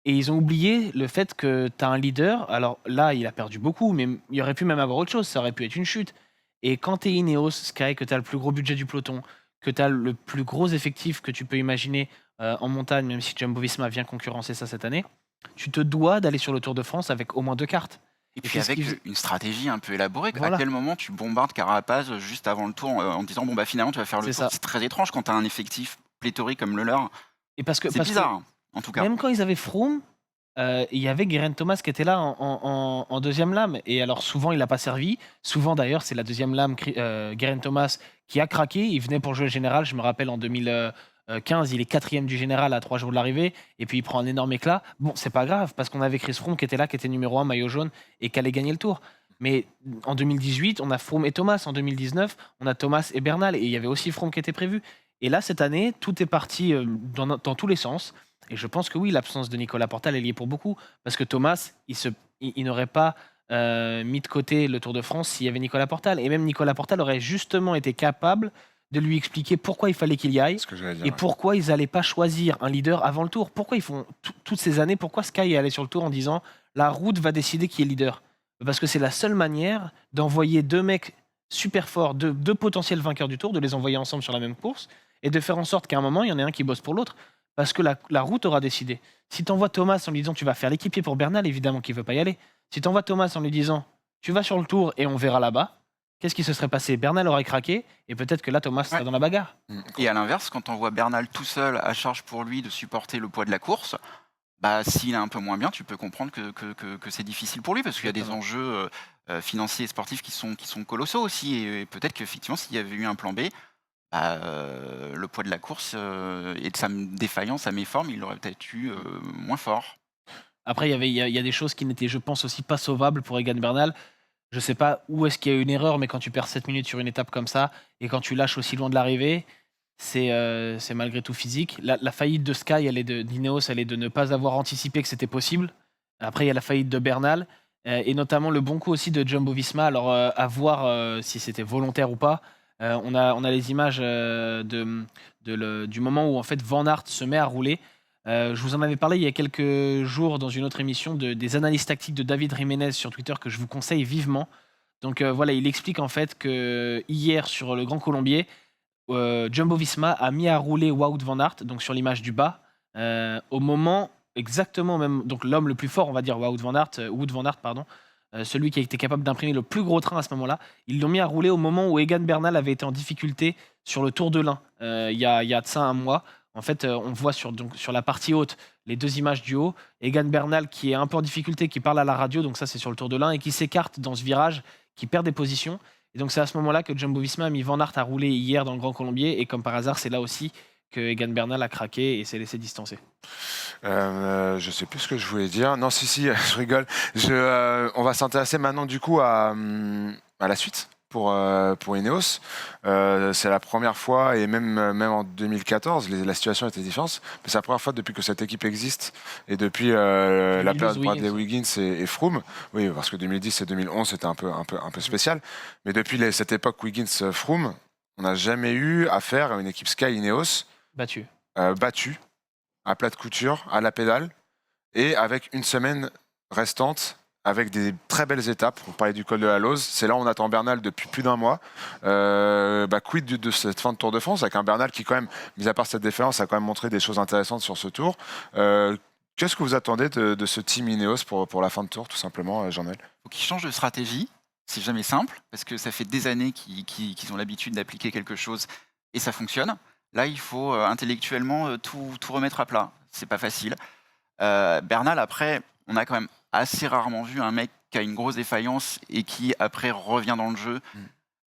Et ils ont oublié le fait que tu as un leader. Alors là, il a perdu beaucoup, mais il aurait pu même avoir autre chose. Ça aurait pu être une chute. Et quand tu es Ineos, Sky, que tu as le plus gros budget du peloton, que tu as le plus gros effectif que tu peux imaginer en montagne, même si Jumbo-Visma vient concurrencer ça cette année, tu te dois d'aller sur le Tour de France avec au moins 2 cartes. Et puis c'est ce avec qu'ils- une stratégie un peu élaborée. Voilà. À quel moment tu bombardes Carapaz juste avant le tour en disant bon bah finalement tu vas faire le C'est tour. ça. C'est très étrange quand tu as un effectif pléthorique comme le leur. Et parce que, C'est parce que bizarre, en tout cas. même quand ils avaient Froome, il y avait Geraint Thomas qui était là en deuxième lame. Et alors souvent, il n'a pas servi. Souvent d'ailleurs, c'est la deuxième lame, Geraint Thomas, qui a craqué. Il venait pour jouer le général. Je me rappelle en 2015, il est 4e du général à 3 jours de l'arrivée. Et puis il prend un énorme éclat. Bon, c'est pas grave, parce qu'on avait Chris Froome qui était là, qui était numéro 1, maillot jaune, et qui allait gagner le tour. Mais en 2018, on a Froome et Thomas. En 2019, on a Thomas et Bernal. Et il y avait aussi Froome qui était prévu. Et là, cette année, tout est parti dans tous les sens. Et je pense que oui, l'absence de Nicolas Portal est liée pour beaucoup. Parce que Thomas, il n'aurait pas mis de côté le Tour de France s'il y avait Nicolas Portal. Et même Nicolas Portal aurait justement été capable de lui expliquer pourquoi il fallait qu'il y aille Ce que j'allais dire. et pourquoi ils n'allaient pas choisir un leader avant le Tour. Pourquoi ils font toutes ces années, pourquoi Sky est allé sur le Tour en disant la route va décider qui est leader? Parce que c'est la seule manière d'envoyer 2 mecs super forts, deux potentiels vainqueurs du Tour, de les envoyer ensemble sur la même course et de faire en sorte qu'à un moment, il y en ait un qui bosse pour l'autre. Parce que la route aura décidé. Si tu envoies Thomas en lui disant tu vas faire l'équipier pour Bernal, évidemment qu'il ne veut pas y aller. Si tu envoies Thomas en lui disant tu vas sur le Tour et on verra là-bas, qu'est-ce qui se serait passé? Bernal aurait craqué et peut-être que là Thomas serait Ouais. dans la bagarre. Et à l'inverse, quand on voit Bernal tout seul à charge pour lui de supporter le poids de la course, bah, s'il est un peu moins bien, tu peux comprendre que c'est difficile pour lui parce qu'il y a des Exactement. enjeux financiers et sportifs qui sont colossaux aussi. Et peut-être qu'effectivement, s'il y avait eu un plan B, bah, le poids de la course et de sa défaillance, sa méforme, il l'aurait peut-être eu moins fort. Après, il y a des choses qui n'étaient, je pense, aussi pas sauvables pour Egan Bernal. Je sais pas où est-ce qu'il y a eu une erreur, mais quand tu perds 7 minutes sur une étape comme ça et quand tu lâches aussi loin de l'arrivée, c'est malgré tout physique. La faillite de Sky, d'Ineos, elle est de ne pas avoir anticipé que c'était possible. Après, il y a la faillite de Bernal et notamment le bon coup aussi de Jumbo-Visma. Alors, à voir si c'était volontaire ou pas. On a les images du moment où en fait Van Aert se met à rouler. Je vous en avais parlé il y a quelques jours dans une autre émission des analyses tactiques de David Jiménez sur Twitter que je vous conseille vivement. Donc voilà, il explique en fait que hier sur le Grand Colombier, Jumbo-Visma a mis à rouler Wout van Aert, donc sur l'image du bas, au moment exactement même, donc l'homme le plus fort, on va dire Wout van Aert, pardon, celui qui a été capable d'imprimer le plus gros train à ce moment-là. Ils l'ont mis à rouler au moment où Egan Bernal avait été en difficulté sur le Tour de l'Ain, il y a de ça un mois. En fait, on voit sur la partie haute les 2 images du haut. Egan Bernal qui est un peu en difficulté, qui parle à la radio, donc ça c'est sur le Tour de l'Ain, et qui s'écarte dans ce virage, qui perd des positions. Et donc c'est à ce moment-là que Jumbo-Visma a mis Van Aert à rouler hier dans le Grand Colombier. Et comme par hasard, c'est là aussi que Egan Bernal a craqué et s'est laissé distancer. Je sais plus ce que je voulais dire. Non, si, je rigole. On va s'intéresser maintenant du coup à la suite pour Ineos. C'est la première fois, et même en 2014, la situation était différente. Mais c'est la première fois depuis que cette équipe existe et depuis la 2012, période Bradley Wiggins. Wiggins et Froome. Oui, parce que 2010 et 2011, c'était un peu spécial. Mais depuis cette époque Wiggins-Froome, on n'a jamais eu affaire à une équipe Sky Ineos Battu. battue à plat de couture, à la pédale, et avec une semaine restante, avec des très belles étapes. On parlait du col de la Lose, c'est là où on attend Bernal depuis plus d'1 mois. Quid de cette fin de Tour de France, avec un Bernal qui quand même, mis à part cette défaillance, a quand même montré des choses intéressantes sur ce Tour. Qu'est-ce que vous attendez de ce team Ineos pour la fin de Tour, tout simplement, Jean-Noël? Faut qu'ils changent de stratégie. C'est jamais simple parce que ça fait des années qu'ils ont l'habitude d'appliquer quelque chose et ça fonctionne. Là, il faut intellectuellement tout remettre à plat. C'est pas facile. Bernal, après, on a quand même assez rarement vu un mec qui a une grosse défaillance et qui après revient dans le jeu.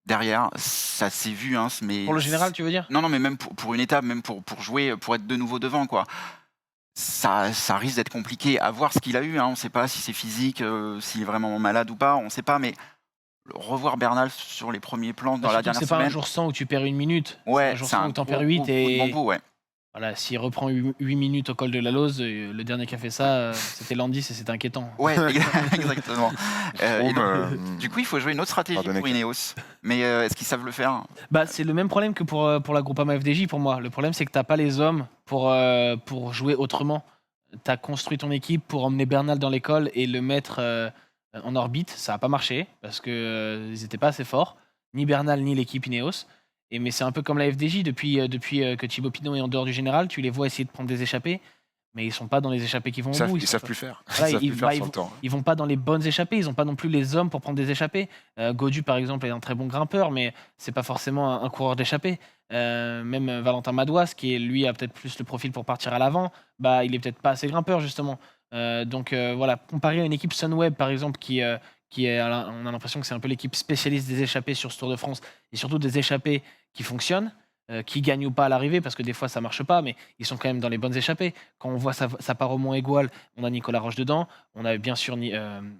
Derrière, ça s'est vu. Hein, mais Pour le général, tu veux dire? Non, mais même pour une étape, même pour jouer, pour être de nouveau devant, quoi. Ça risque d'être compliqué à voir ce qu'il a eu. Hein. On ne sait pas si c'est physique, s'il est vraiment malade ou pas. On ne sait pas, mais revoir Bernal sur les premiers plans dans la Surtout que dernière c'est pas un semaine. jour sans où tu perds 1 minute. C'est Ouais, un jour c'est sans un où t'en gros, perds 8 gros coup de et bambou, ouais. voilà, s'il reprend 8 minutes au col de la Lose, le dernier qui a fait ça, c'était Landis et c'était inquiétant. Ouais, exactement. Et donc, Froome, du coup, il faut jouer une autre stratégie Pardonnez pour Ineos. Mais est-ce qu'ils savent le faire? Bah, c'est le même problème que pour la Groupama FDJ pour moi. Le problème, c'est que t'as pas les hommes pour jouer autrement. T'as construit ton équipe pour emmener Bernal dans l'école et le mettre en orbite. Ça a pas marché parce que ils étaient pas assez forts, ni Bernal ni l'équipe Ineos. Mais c'est un peu comme la FDJ depuis que Thibaut Pinot est en dehors du général. Tu les vois essayer de prendre des échappées, mais ils sont pas dans les échappées qui vont au bout. Ils savent plus faire. Voilà, Ils savent plus faire sur ils le temps. vont pas dans les bonnes échappées, ils ont pas non plus les hommes pour prendre des échappées. Godu par exemple est un très bon grimpeur, mais c'est pas forcément un coureur d'échappée. Même Valentin Madouas, qui lui a peut-être plus le profil pour partir à l'avant, bah il est peut-être pas assez grimpeur justement. Donc voilà, comparé à une équipe Sunweb par exemple qui est, on a l'impression que c'est un peu l'équipe spécialiste des échappées sur ce Tour de France et surtout des échappées qui fonctionnent. Qui gagnent ou pas à l'arrivée, parce que des fois ça marche pas, mais ils sont quand même dans les bonnes échappées. Quand on voit ça part au Mont Égual, on a Nicolas Roche dedans, on a bien sûr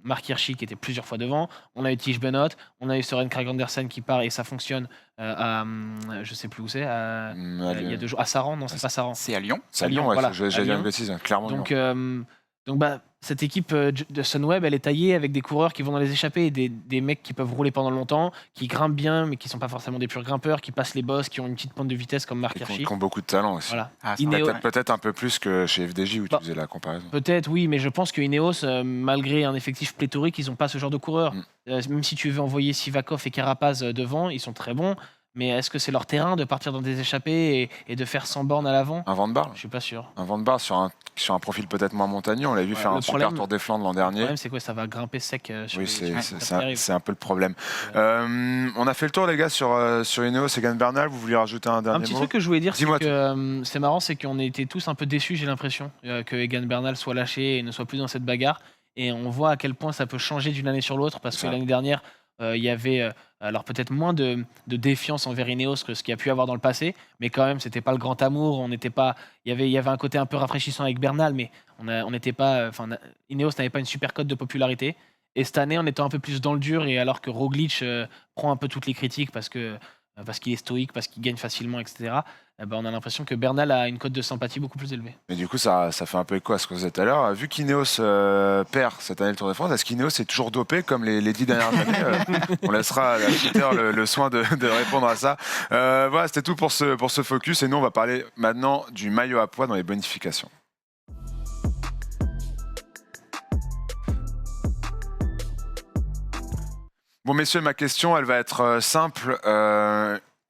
Marc Hirschi qui était plusieurs fois devant, on a eu Tige Benoît, on a eu Søren Kragh Andersen qui part et ça fonctionne à je sais plus où c'est, il y a 2 jours, à Saran, non c'est pas Saran. C'est à Lyon. C'est à Lyon, ouais, voilà, j'ai à dit une Lyon. bêtise, clairement. Donc, Lyon. bah, cette équipe de Sunweb, elle est taillée avec des coureurs qui vont dans les échappées, des mecs qui peuvent rouler pendant longtemps, qui grimpent bien, mais qui sont pas forcément des purs grimpeurs, qui passent les bosses, qui ont une petite pointe de vitesse comme Marc Et Hirschi. qui ont beaucoup de talent aussi. Voilà. Ah, ça Ineos- va être- Peut-être un peu plus que chez FDJ où tu Bah, faisais la comparaison. Peut-être, oui, mais je pense que Ineos, malgré un effectif pléthorique, ils n'ont pas ce genre de coureurs. Même si tu veux envoyer Sivakov et Carapaz devant, ils sont très bons. Mais est-ce que c'est leur terrain de partir dans des échappées et de faire 100 bornes à l'avant? Un Van de Barle Je suis pas sûr. Un Van de Barle sur un profil peut-être moins montagneux. On l'a vu Ouais, faire le un super problème- Tour des Flandres l'an Le dernier. problème, c'est quoi? Ça va grimper sec sur Oui, les c'est étapes qui arrivent. c'est un peu le problème. On a fait le tour, les gars, sur Ineos et Egan Bernal. Vous vouliez rajouter un dernier Un petit mot truc que je voulais dire, c'est Dis-moi que c'est marrant, c'est qu'on était tous un peu déçus, j'ai l'impression, que Egan Bernal soit lâché et ne soit plus dans cette bagarre. Et on voit à quel point ça peut changer d'une année sur l'autre, parce que Ça. l'année dernière, il y avait alors peut-être moins de défiance envers Ineos que ce qu'il y a pu avoir dans le passé, mais quand même, c'était pas le grand amour. On n'était pas, il y avait un côté un peu rafraîchissant avec Bernal, mais on n'était pas, Ineos n'avait pas une super cote de popularité. Et cette année, en étant un peu plus dans le dur, et alors que Roglic prend un peu toutes les critiques parce qu'il est stoïque, parce qu'il gagne facilement, etc. On a l'impression que Bernal a une cote de sympathie beaucoup plus élevée. Mais du coup, ça fait un peu écho à ce qu'on disait tout à l'heure. Vu qu'Ineos perd cette année le Tour de France, est-ce qu'Ineos est toujours dopé comme les 10 dernières années On laissera à Twitter le soin de répondre à ça. Voilà, c'était tout pour ce focus. Et nous, on va parler maintenant du maillot à poids dans les bonifications. Bon, messieurs, ma question, elle va être simple.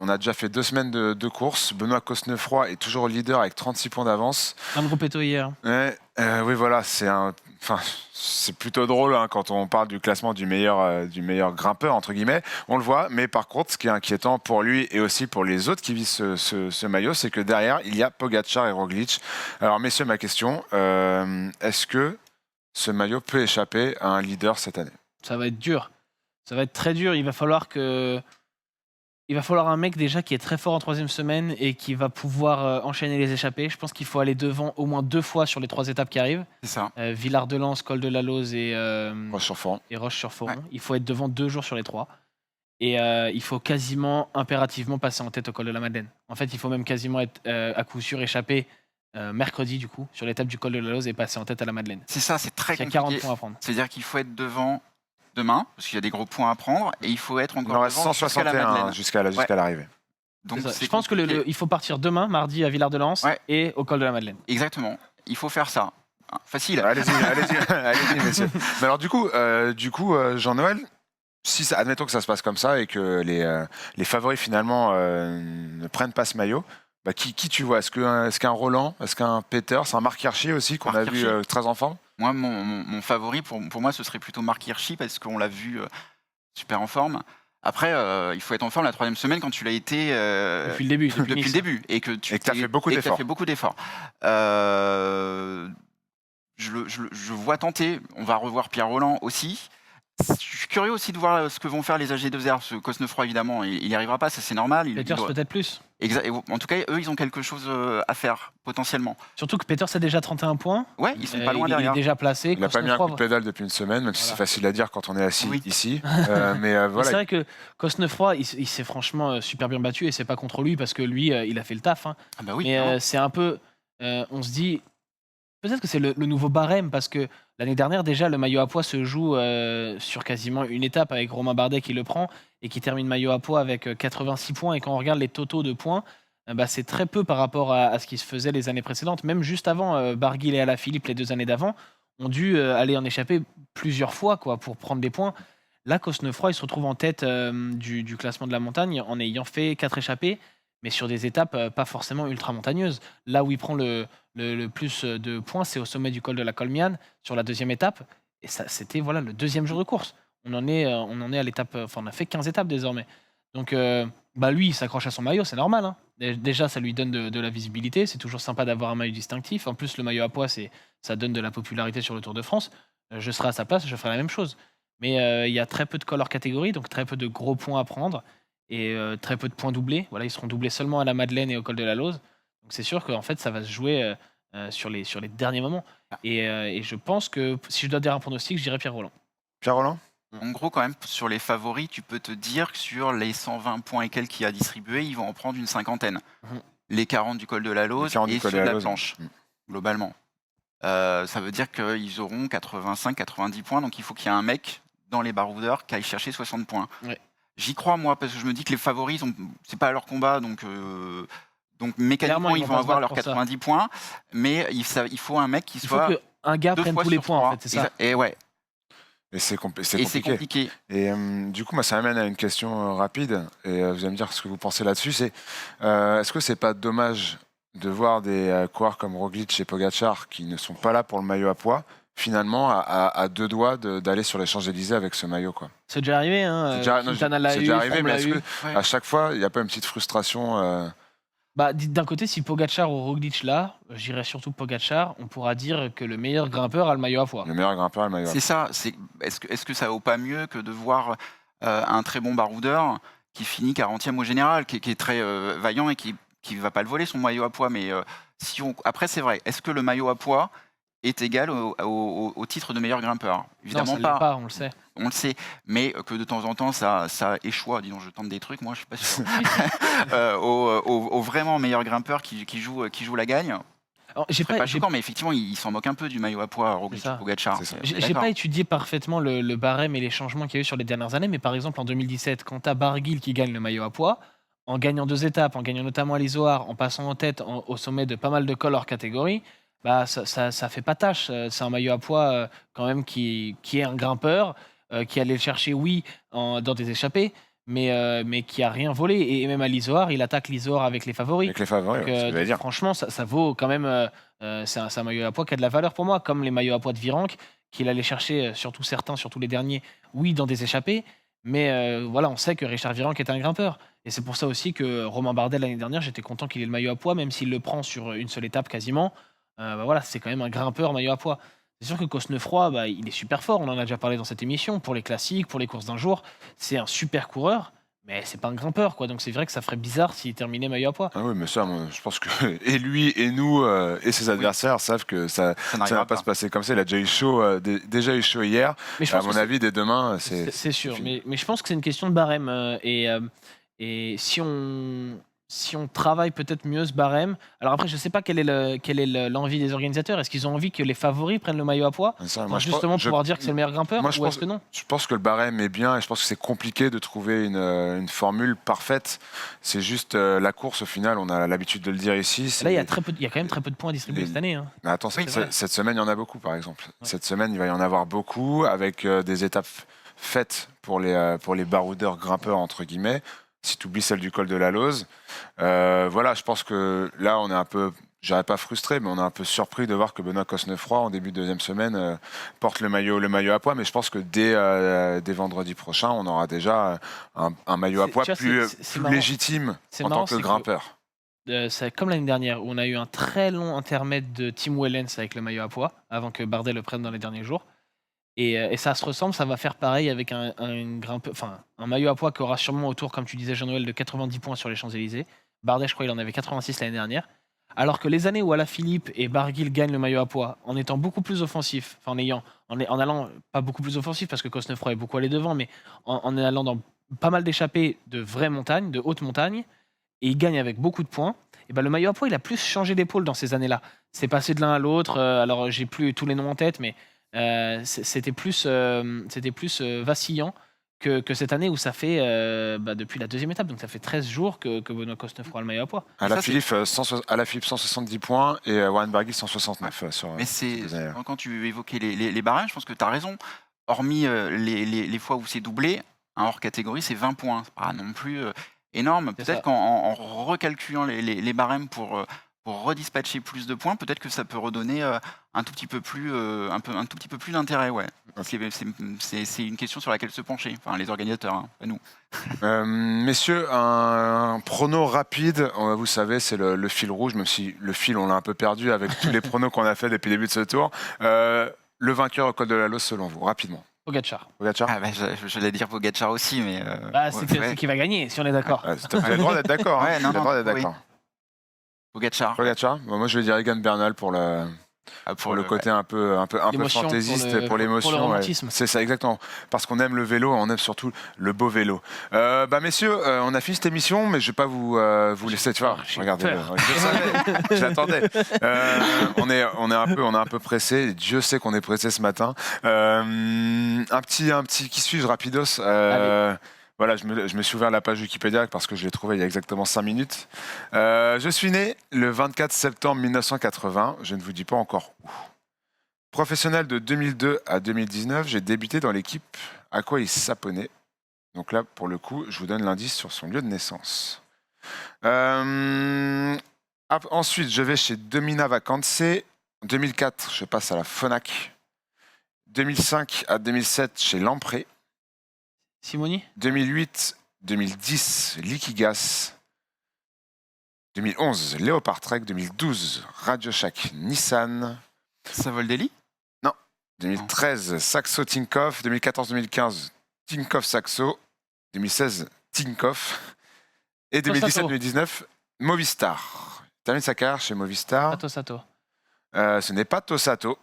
On a déjà fait 2 semaines de course. Benoît Cosnefroy est toujours leader avec 36 points d'avance. Un gros péto hier. Ouais, oui, voilà, c'est plutôt drôle hein, quand on parle du classement du meilleur grimpeur, entre guillemets. On le voit, mais par contre, ce qui est inquiétant pour lui et aussi pour les autres qui visent ce maillot, c'est que derrière, il y a Pogacar et Roglic. Alors, messieurs, ma question, est-ce que ce maillot peut échapper à un leader cette année? Ça va être dur. Ça va être très dur. Il va falloir un mec déjà qui est très fort en 3e semaine et qui va pouvoir enchaîner les échappées. Je pense qu'il faut aller devant au moins 2 fois sur les 3 étapes qui arrivent. C'est ça. Villard-de-Lans, Col de la Lose et Roche-sur-Foron. Roche-sur-Foron. Ouais. Il faut être devant 2 jours sur les 3. Et il faut quasiment, impérativement passer en tête au Col de la Madeleine. En fait, il faut même quasiment être à coup sûr échappé mercredi, du coup, sur l'étape du Col de la Lose et passer en tête à la Madeleine. C'est ça, c'est très Il y a 40 compliqué. points à prendre. C'est-à-dire qu'il faut être devant demain, parce qu'il y a des gros points à prendre, et il faut être Il en encore reste devant jusqu'à la 161 Madeleine. jusqu'à l'arrivée. Donc C'est ça. c'est Je pense que compliqué. il faut partir demain, mardi, à Villard-de-Lans Ouais. et au Col de la Madeleine. Exactement. Il faut faire ça. Facile. Allez-y, messieurs. Mais alors du coup, Jean-Noël, admettons que ça se passe comme ça et que les favoris finalement ne prennent pas ce maillot, bah, qui tu vois? Est-ce qu'un Roland, est-ce qu'un Peters, un Marc Hirschi aussi qu'on a Marc vu Hirschi. très en forme? Moi, mon favori, pour moi, ce serait plutôt Marc Hirschi, parce qu'on l'a vu super en forme. Après, il faut être en forme la 3e semaine quand tu l'as été Depuis le début. depuis Nice. le début. Et que tu t'as fait beaucoup d'efforts. fait beaucoup d'efforts. Je vois tenter. On va revoir Pierre Roland aussi. Je suis curieux aussi de voir ce que vont faire les AG2R. Ce Cosnefroy, évidemment, il n'y arrivera pas, ça c'est normal. Peters peut-être plus. En tout cas, eux, ils ont quelque chose à faire, potentiellement. Surtout que Peters a déjà 31 points. Ouais, ils sont pas loin Il est derrière. déjà placé. Il n'a pas mis un coup de Cosnefroy, pédale depuis une semaine, même si c'est Voilà. facile à dire quand on est assis Oui. ici. Mais c'est Voilà, vrai que Cosnefroy, il s'est franchement super bien battu et c'est pas contre lui parce que lui, il a fait le taf. Hein. Ah bah oui, Mais clairement. c'est un peu. On se dit. Peut-être que c'est le nouveau barème parce que l'année dernière, déjà, le maillot à pois se joue sur quasiment une étape avec Romain Bardet qui le prend et qui termine maillot à pois avec 86 points. Et quand on regarde les totaux de points, bah, c'est très peu par rapport à ce qui se faisait les années précédentes. Même juste avant, Barguil et Alaphilippe, les 2 années d'avant, ont dû aller en échapper plusieurs fois quoi, pour prendre des points. Là, Cosnefroy, il se retrouve en tête du classement de la montagne en ayant fait 4 échappées, mais sur des étapes pas forcément ultra montagneuses. Là où il prend le plus de points, c'est au sommet du col de la Colmiane, sur la 2e étape. Et ça, c'était voilà, le 2e jour de course. On en est à l'étape. Enfin, on a fait 15 étapes désormais. Donc, bah lui, il s'accroche à son maillot, c'est normal. Hein. Déjà, ça lui donne de la visibilité. C'est toujours sympa d'avoir un maillot distinctif. En plus, le maillot à pois, ça donne de la popularité sur le Tour de France. Je serai à sa place, je ferai la même chose. Mais il y a très peu de color catégories, donc très peu de gros points à prendre et très peu de points doublés. Voilà, ils seront doublés seulement à la Madeleine et au col de la Lose. Donc c'est sûr qu'en fait, ça va se jouer sur les derniers moments. Et je pense que si je dois dire un pronostic, je dirais Pierre Roland. Pierre Roland. En gros, quand même, sur les favoris, tu peux te dire que sur les 120 points et quelques qu'il a distribués, ils vont en prendre une cinquantaine. Mhm. Les 40 du col de la Lose et ceux de la planche, globalement. Ça veut dire qu'ils auront 85-90 points, donc il faut qu'il y ait un mec dans les baroudeurs qui aille chercher 60 points. Ouais. J'y crois, moi, parce que je me dis que les favoris, c'est pas leur combat, donc mécaniquement, Clairement, ils ils vont vont pas se avoir battre leurs pour ça. 90 points, mais il faut un mec qui Il faut soit qu'un gars 2 prenne fois tous les sur points, en 3. fait, c'est ça. Et ouais, Et c'est et c'est compliqué. compliqué. Et du coup, moi, ça m'amène à une question rapide, et vous allez me dire ce que vous pensez là-dessus. C'est est-ce que c'est pas dommage de voir des coureurs comme Roglic et Pogacar qui ne sont pas là pour le maillot à pois, finalement à 2 doigts d'aller sur les Champs-Élysées avec ce maillot, quoi. C'est déjà arrivé, hein. C'est déjà, non, Quintana l'a c'est eu, déjà arrivé, Froome mais l'a est-ce eu. que Ouais. à chaque fois, il n'y a pas une petite frustration Bah, d'un côté, si Pogacar ou Roglic là, j'irais surtout Pogacar, on pourra dire que le meilleur grimpeur a le maillot à pois. le meilleur grimpeur et le maillot à C'est ça. Est-ce que ça vaut pas mieux que de voir un très bon baroudeur qui finit 40e au général, qui est très vaillant et qui va pas le voler son maillot à pois. Mais après, c'est vrai. Est-ce que le maillot à pois est égal au titre de meilleur grimpeur? Non, Évidemment ça l'est pas. pas, on le sait. On le sait. Mais que de temps en temps, ça échoue. Disons, je tente des trucs. Moi, je suis pas sûr. Au vraiment meilleur grimpeur qui joue la gagne. Alors, C'est pas choquant, mais effectivement, il s'en moque un peu du maillot à pois Roglic ça. Pogacar. C'est ça. J'ai pas étudié parfaitement le barème et les changements qu'il y a eu sur les dernières années, mais par exemple en 2017, quand t'as Barguil qui gagne le maillot à pois, en gagnant 2 étapes, en gagnant notamment à l'Izoard, en passant en tête au sommet de pas mal de cols hors catégorie, bah ça fait pas tâche. C'est un maillot à pois quand même qui est un grimpeur, qui allait le chercher, oui, dans des échappées, mais qui a rien volé. Et même à l'Izoard, il attaque l'Izoard avec les favoris. avec les favoris, Donc, ouais, c'est ce que j'allais dire. franchement, ça vaut quand même. C'est un maillot à pois qui a de la valeur pour moi, comme les maillots à pois de Virenque, qu'il allait chercher, surtout certains, surtout les derniers, oui, dans des échappées. Mais voilà, on sait que Richard Virenque est un grimpeur. Et c'est pour ça aussi que Romain Bardet, l'année dernière, j'étais content qu'il ait le maillot à pois, même s'il le prend sur une seule étape quasiment. Bah voilà, c'est quand même un grimpeur maillot à pois. C'est sûr que Cosnefroy, bah, il est super fort, on en a déjà parlé dans cette émission, pour les classiques, pour les courses d'un jour. C'est un super coureur, mais c'est pas un grimpeur, quoi. Donc c'est vrai que ça ferait bizarre s'il terminait maillot à pois. Ah oui, mais ça, moi, je pense que et lui et nous et ses adversaires savent que ça Ça ne n'arrivera va pas pas. se passer comme ça. Il a déjà eu chaud, déjà eu chaud hier. Mais je À pense mon que avis, dès demain, c'est sûr, fini. mais je pense que c'est une question de barème. Et si on travaille peut-être mieux ce barème. Alors après, je ne sais pas quelle est l'envie des organisateurs. Est-ce qu'ils ont envie que les favoris prennent le maillot à pois Ça, pour moi, justement pouvoir dire que c'est le meilleur grimpeur, moi, je ou pense- est-ce que non? Je pense que le barème est bien et je pense que c'est compliqué de trouver une formule parfaite. C'est juste la course, au final, on a l'habitude de le dire ici. c'est- Là, il y a quand même très peu de points distribués les- cette année. Hein. Mais attends, Oui, c'est vrai. cette semaine, il y en a beaucoup, par exemple. Cette semaine, il va y en avoir beaucoup, avec des étapes faites pour les baroudeurs grimpeurs, entre guillemets, si tu oublies celle du col de la Lose. Voilà, je pense que là, on est un peu, je dirais pas frustré, mais on est un peu surpris de voir que Benoît Cosnefroy, en début de deuxième semaine, porte le maillot à pois. Mais je pense que dès vendredi prochain, on aura déjà un maillot à C'est- pois tu vois, plus, c'est plus marrant. légitime C'est en marrant, tant que c'est que- grimpeur. C'est comme l'année dernière, où on a eu un très long intermède de Tim Wellens avec le maillot à pois, avant que Bardet le prenne dans les derniers jours. Et ça se ressemble, ça va faire pareil avec un maillot à pois qui aura sûrement autour, comme tu disais, Jean-Noël, de 90 points sur les Champs-Élysées. Bardet, je crois, il en avait 86 l'année dernière. Alors que les années où Alaphilippe et Barguil gagnent le maillot à poids, en étant beaucoup plus offensifs, enfin en allant pas beaucoup plus offensif parce que Cosnefroy est beaucoup allé devant, mais en allant dans pas mal d'échappées de vraies montagnes, de hautes montagnes, et il gagne avec beaucoup de points, et ben le maillot à poids, il a plus changé d'épaule dans ces années-là. C'est passé de l'un à l'autre. Alors, j'ai plus tous les noms en tête, mais c'était plus vacillant que cette année où ça fait, depuis la deuxième étape, donc ça fait 13 jours que Benoît Cosnefroy a le maillot à poids. Alaphilippe 170 points et Warren Barguil 169 sur Mais quand tu évoquais les barèmes, je pense que tu as raison. Hormis les fois où c'est doublé, un hors catégorie, c'est 20 points. C'est pas non plus énorme. C'est Peut-être ça. qu'en recalculant les barèmes pour redispatcher plus de points, peut-être que ça peut redonner un tout petit peu plus d'intérêt. Ouais. C'est une question sur laquelle se pencher. Enfin, les organisateurs, hein, pas nous. Messieurs, un prono rapide, vous savez, c'est le fil rouge, même si le fil, on l'a un peu perdu avec tous les pronos qu'on a fait depuis le début de ce tour. Le vainqueur au col de la Lose, selon vous, rapidement. Pogacar. Pogacar. Ah, j'allais dire Pogacar aussi, mais... C'est qui va gagner, si on est d'accord. Vous avez le droit d'être d'accord. Ouais, Vous avez le droit d'être oui. d'accord. Pogacar. Pogacar. Moi, je vais dire Egan Bernal pour le côté un peu L'émotion, fantaisiste, pour l'émotion. pour le ouais. romantisme. C'est ça, exactement. Parce qu'on aime le vélo, on aime surtout le beau vélo. Messieurs, on a fini cette émission, mais je vais pas vous laisser. Tu vois, regardez, je savais, je l'attendais. On est un peu pressé. Dieu sait qu'on est pressé ce matin. Un petit qui suis-je rapidos. Voilà, je me suis ouvert la page Wikipédia parce que je l'ai trouvé il y a exactement 5 minutes. Je suis né le 24 septembre 1980, je ne vous dis pas encore où. Professionnel de 2002 à 2019, j'ai débuté dans l'équipe Aquaïs Sapone. Donc là, pour le coup, je vous donne l'indice sur son lieu de naissance. Ensuite, je vais chez Domina Vacanze. En 2004, je passe à la Fonac. 2005 à 2007, chez Lamprey. Simoni 2008-2010, Liquigas. 2011, Léopard Trek. 2012, Radio Shack Nissan. Savoldelli 2013, Saxo Tinkoff. 2014-2015, Tinkoff Saxo. 2016, Tinkoff. Et 2017-2019, Movistar. Il termine sa carrière chez Movistar. Sato. Ce n'est pas Tossato.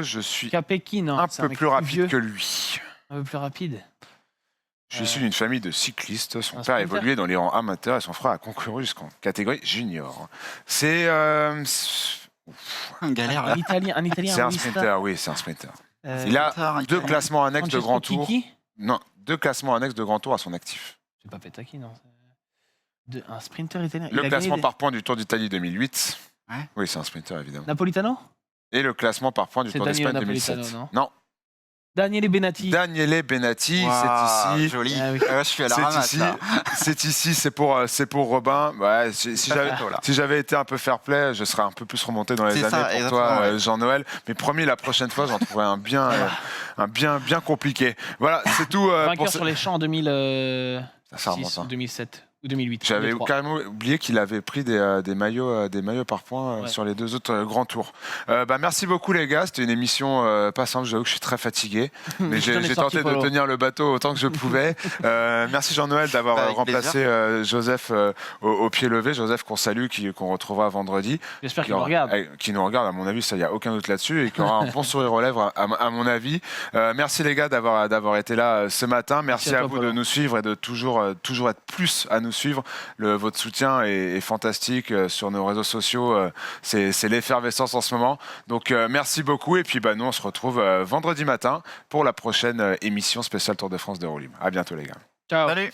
Je suis Capecchi, non. un c'est peu mec plus rapide vieux. que lui. Un peu plus rapide. Je suis issu d'une famille de cyclistes. Son Un père a sprinter. évolué dans les rangs amateurs et son frère a concouru jusqu'en catégorie junior. C'est Galère. Un Italien, c'est un Movistar. sprinter, oui, c'est un sprinter. Il Sprinter, a 2 classements annexes de Francesco grand tour. Chicchi. Non, 2 classements annexes de grand tour à son actif. C'est pas Petacchi, non. Un sprinter italien. Le Il a classement gagné par points du Tour d'Italie 2008. Ouais. Oui, c'est un sprinter, évidemment. Napolitano Et le classement par points du C'est Tour d'Espagne Danilo 2007. Napolitano, Non, Daniele Benatti. Daniele Benatti, c'est ici. Joli. Ah oui. Je suis à la ramasse, là. C'est ici, c'est pour Robin. Ouais, si j'avais été un peu fair play, je serais un peu plus remonté dans les C'est années ça, pour exactement, toi, ouais. Jean-Noël. Mais promis, la prochaine fois, j'en trouverai un bien compliqué. Voilà, c'est tout. Vainqueur Pour sur les champs en 2006 Ça remonte, hein. ou 2007 ou 2008. J'avais les trois. carrément oublié qu'il avait pris des maillots par points Ouais. sur les 2 autres grands tours. Merci beaucoup les gars, c'était une émission pas simple, j'avoue que je suis très fatigué, mais Je t'en ai j'ai sorti, tenté de Polo. tenir le bateau autant que je pouvais. Merci Jean-Noël d'avoir Avec remplacé Joseph au pied levé, Joseph qu'on salue, qu'on retrouvera vendredi. J'espère qu'il nous regarde. Qui nous regarde, à mon avis, ça y a aucun doute là-dessus, et qui aura un bon sourire aux lèvres, à mon avis. Merci les gars d'avoir été là ce matin. Merci Merci à à toi, vous Polo. de nous suivre et de toujours être plus à nous suivre. Votre soutien est fantastique sur nos réseaux sociaux. C'est l'effervescence en ce moment. Donc merci beaucoup. Et puis nous, on se retrouve vendredi matin pour la prochaine émission spéciale Tour de France de roue libre. À bientôt les gars. Ciao. Salut.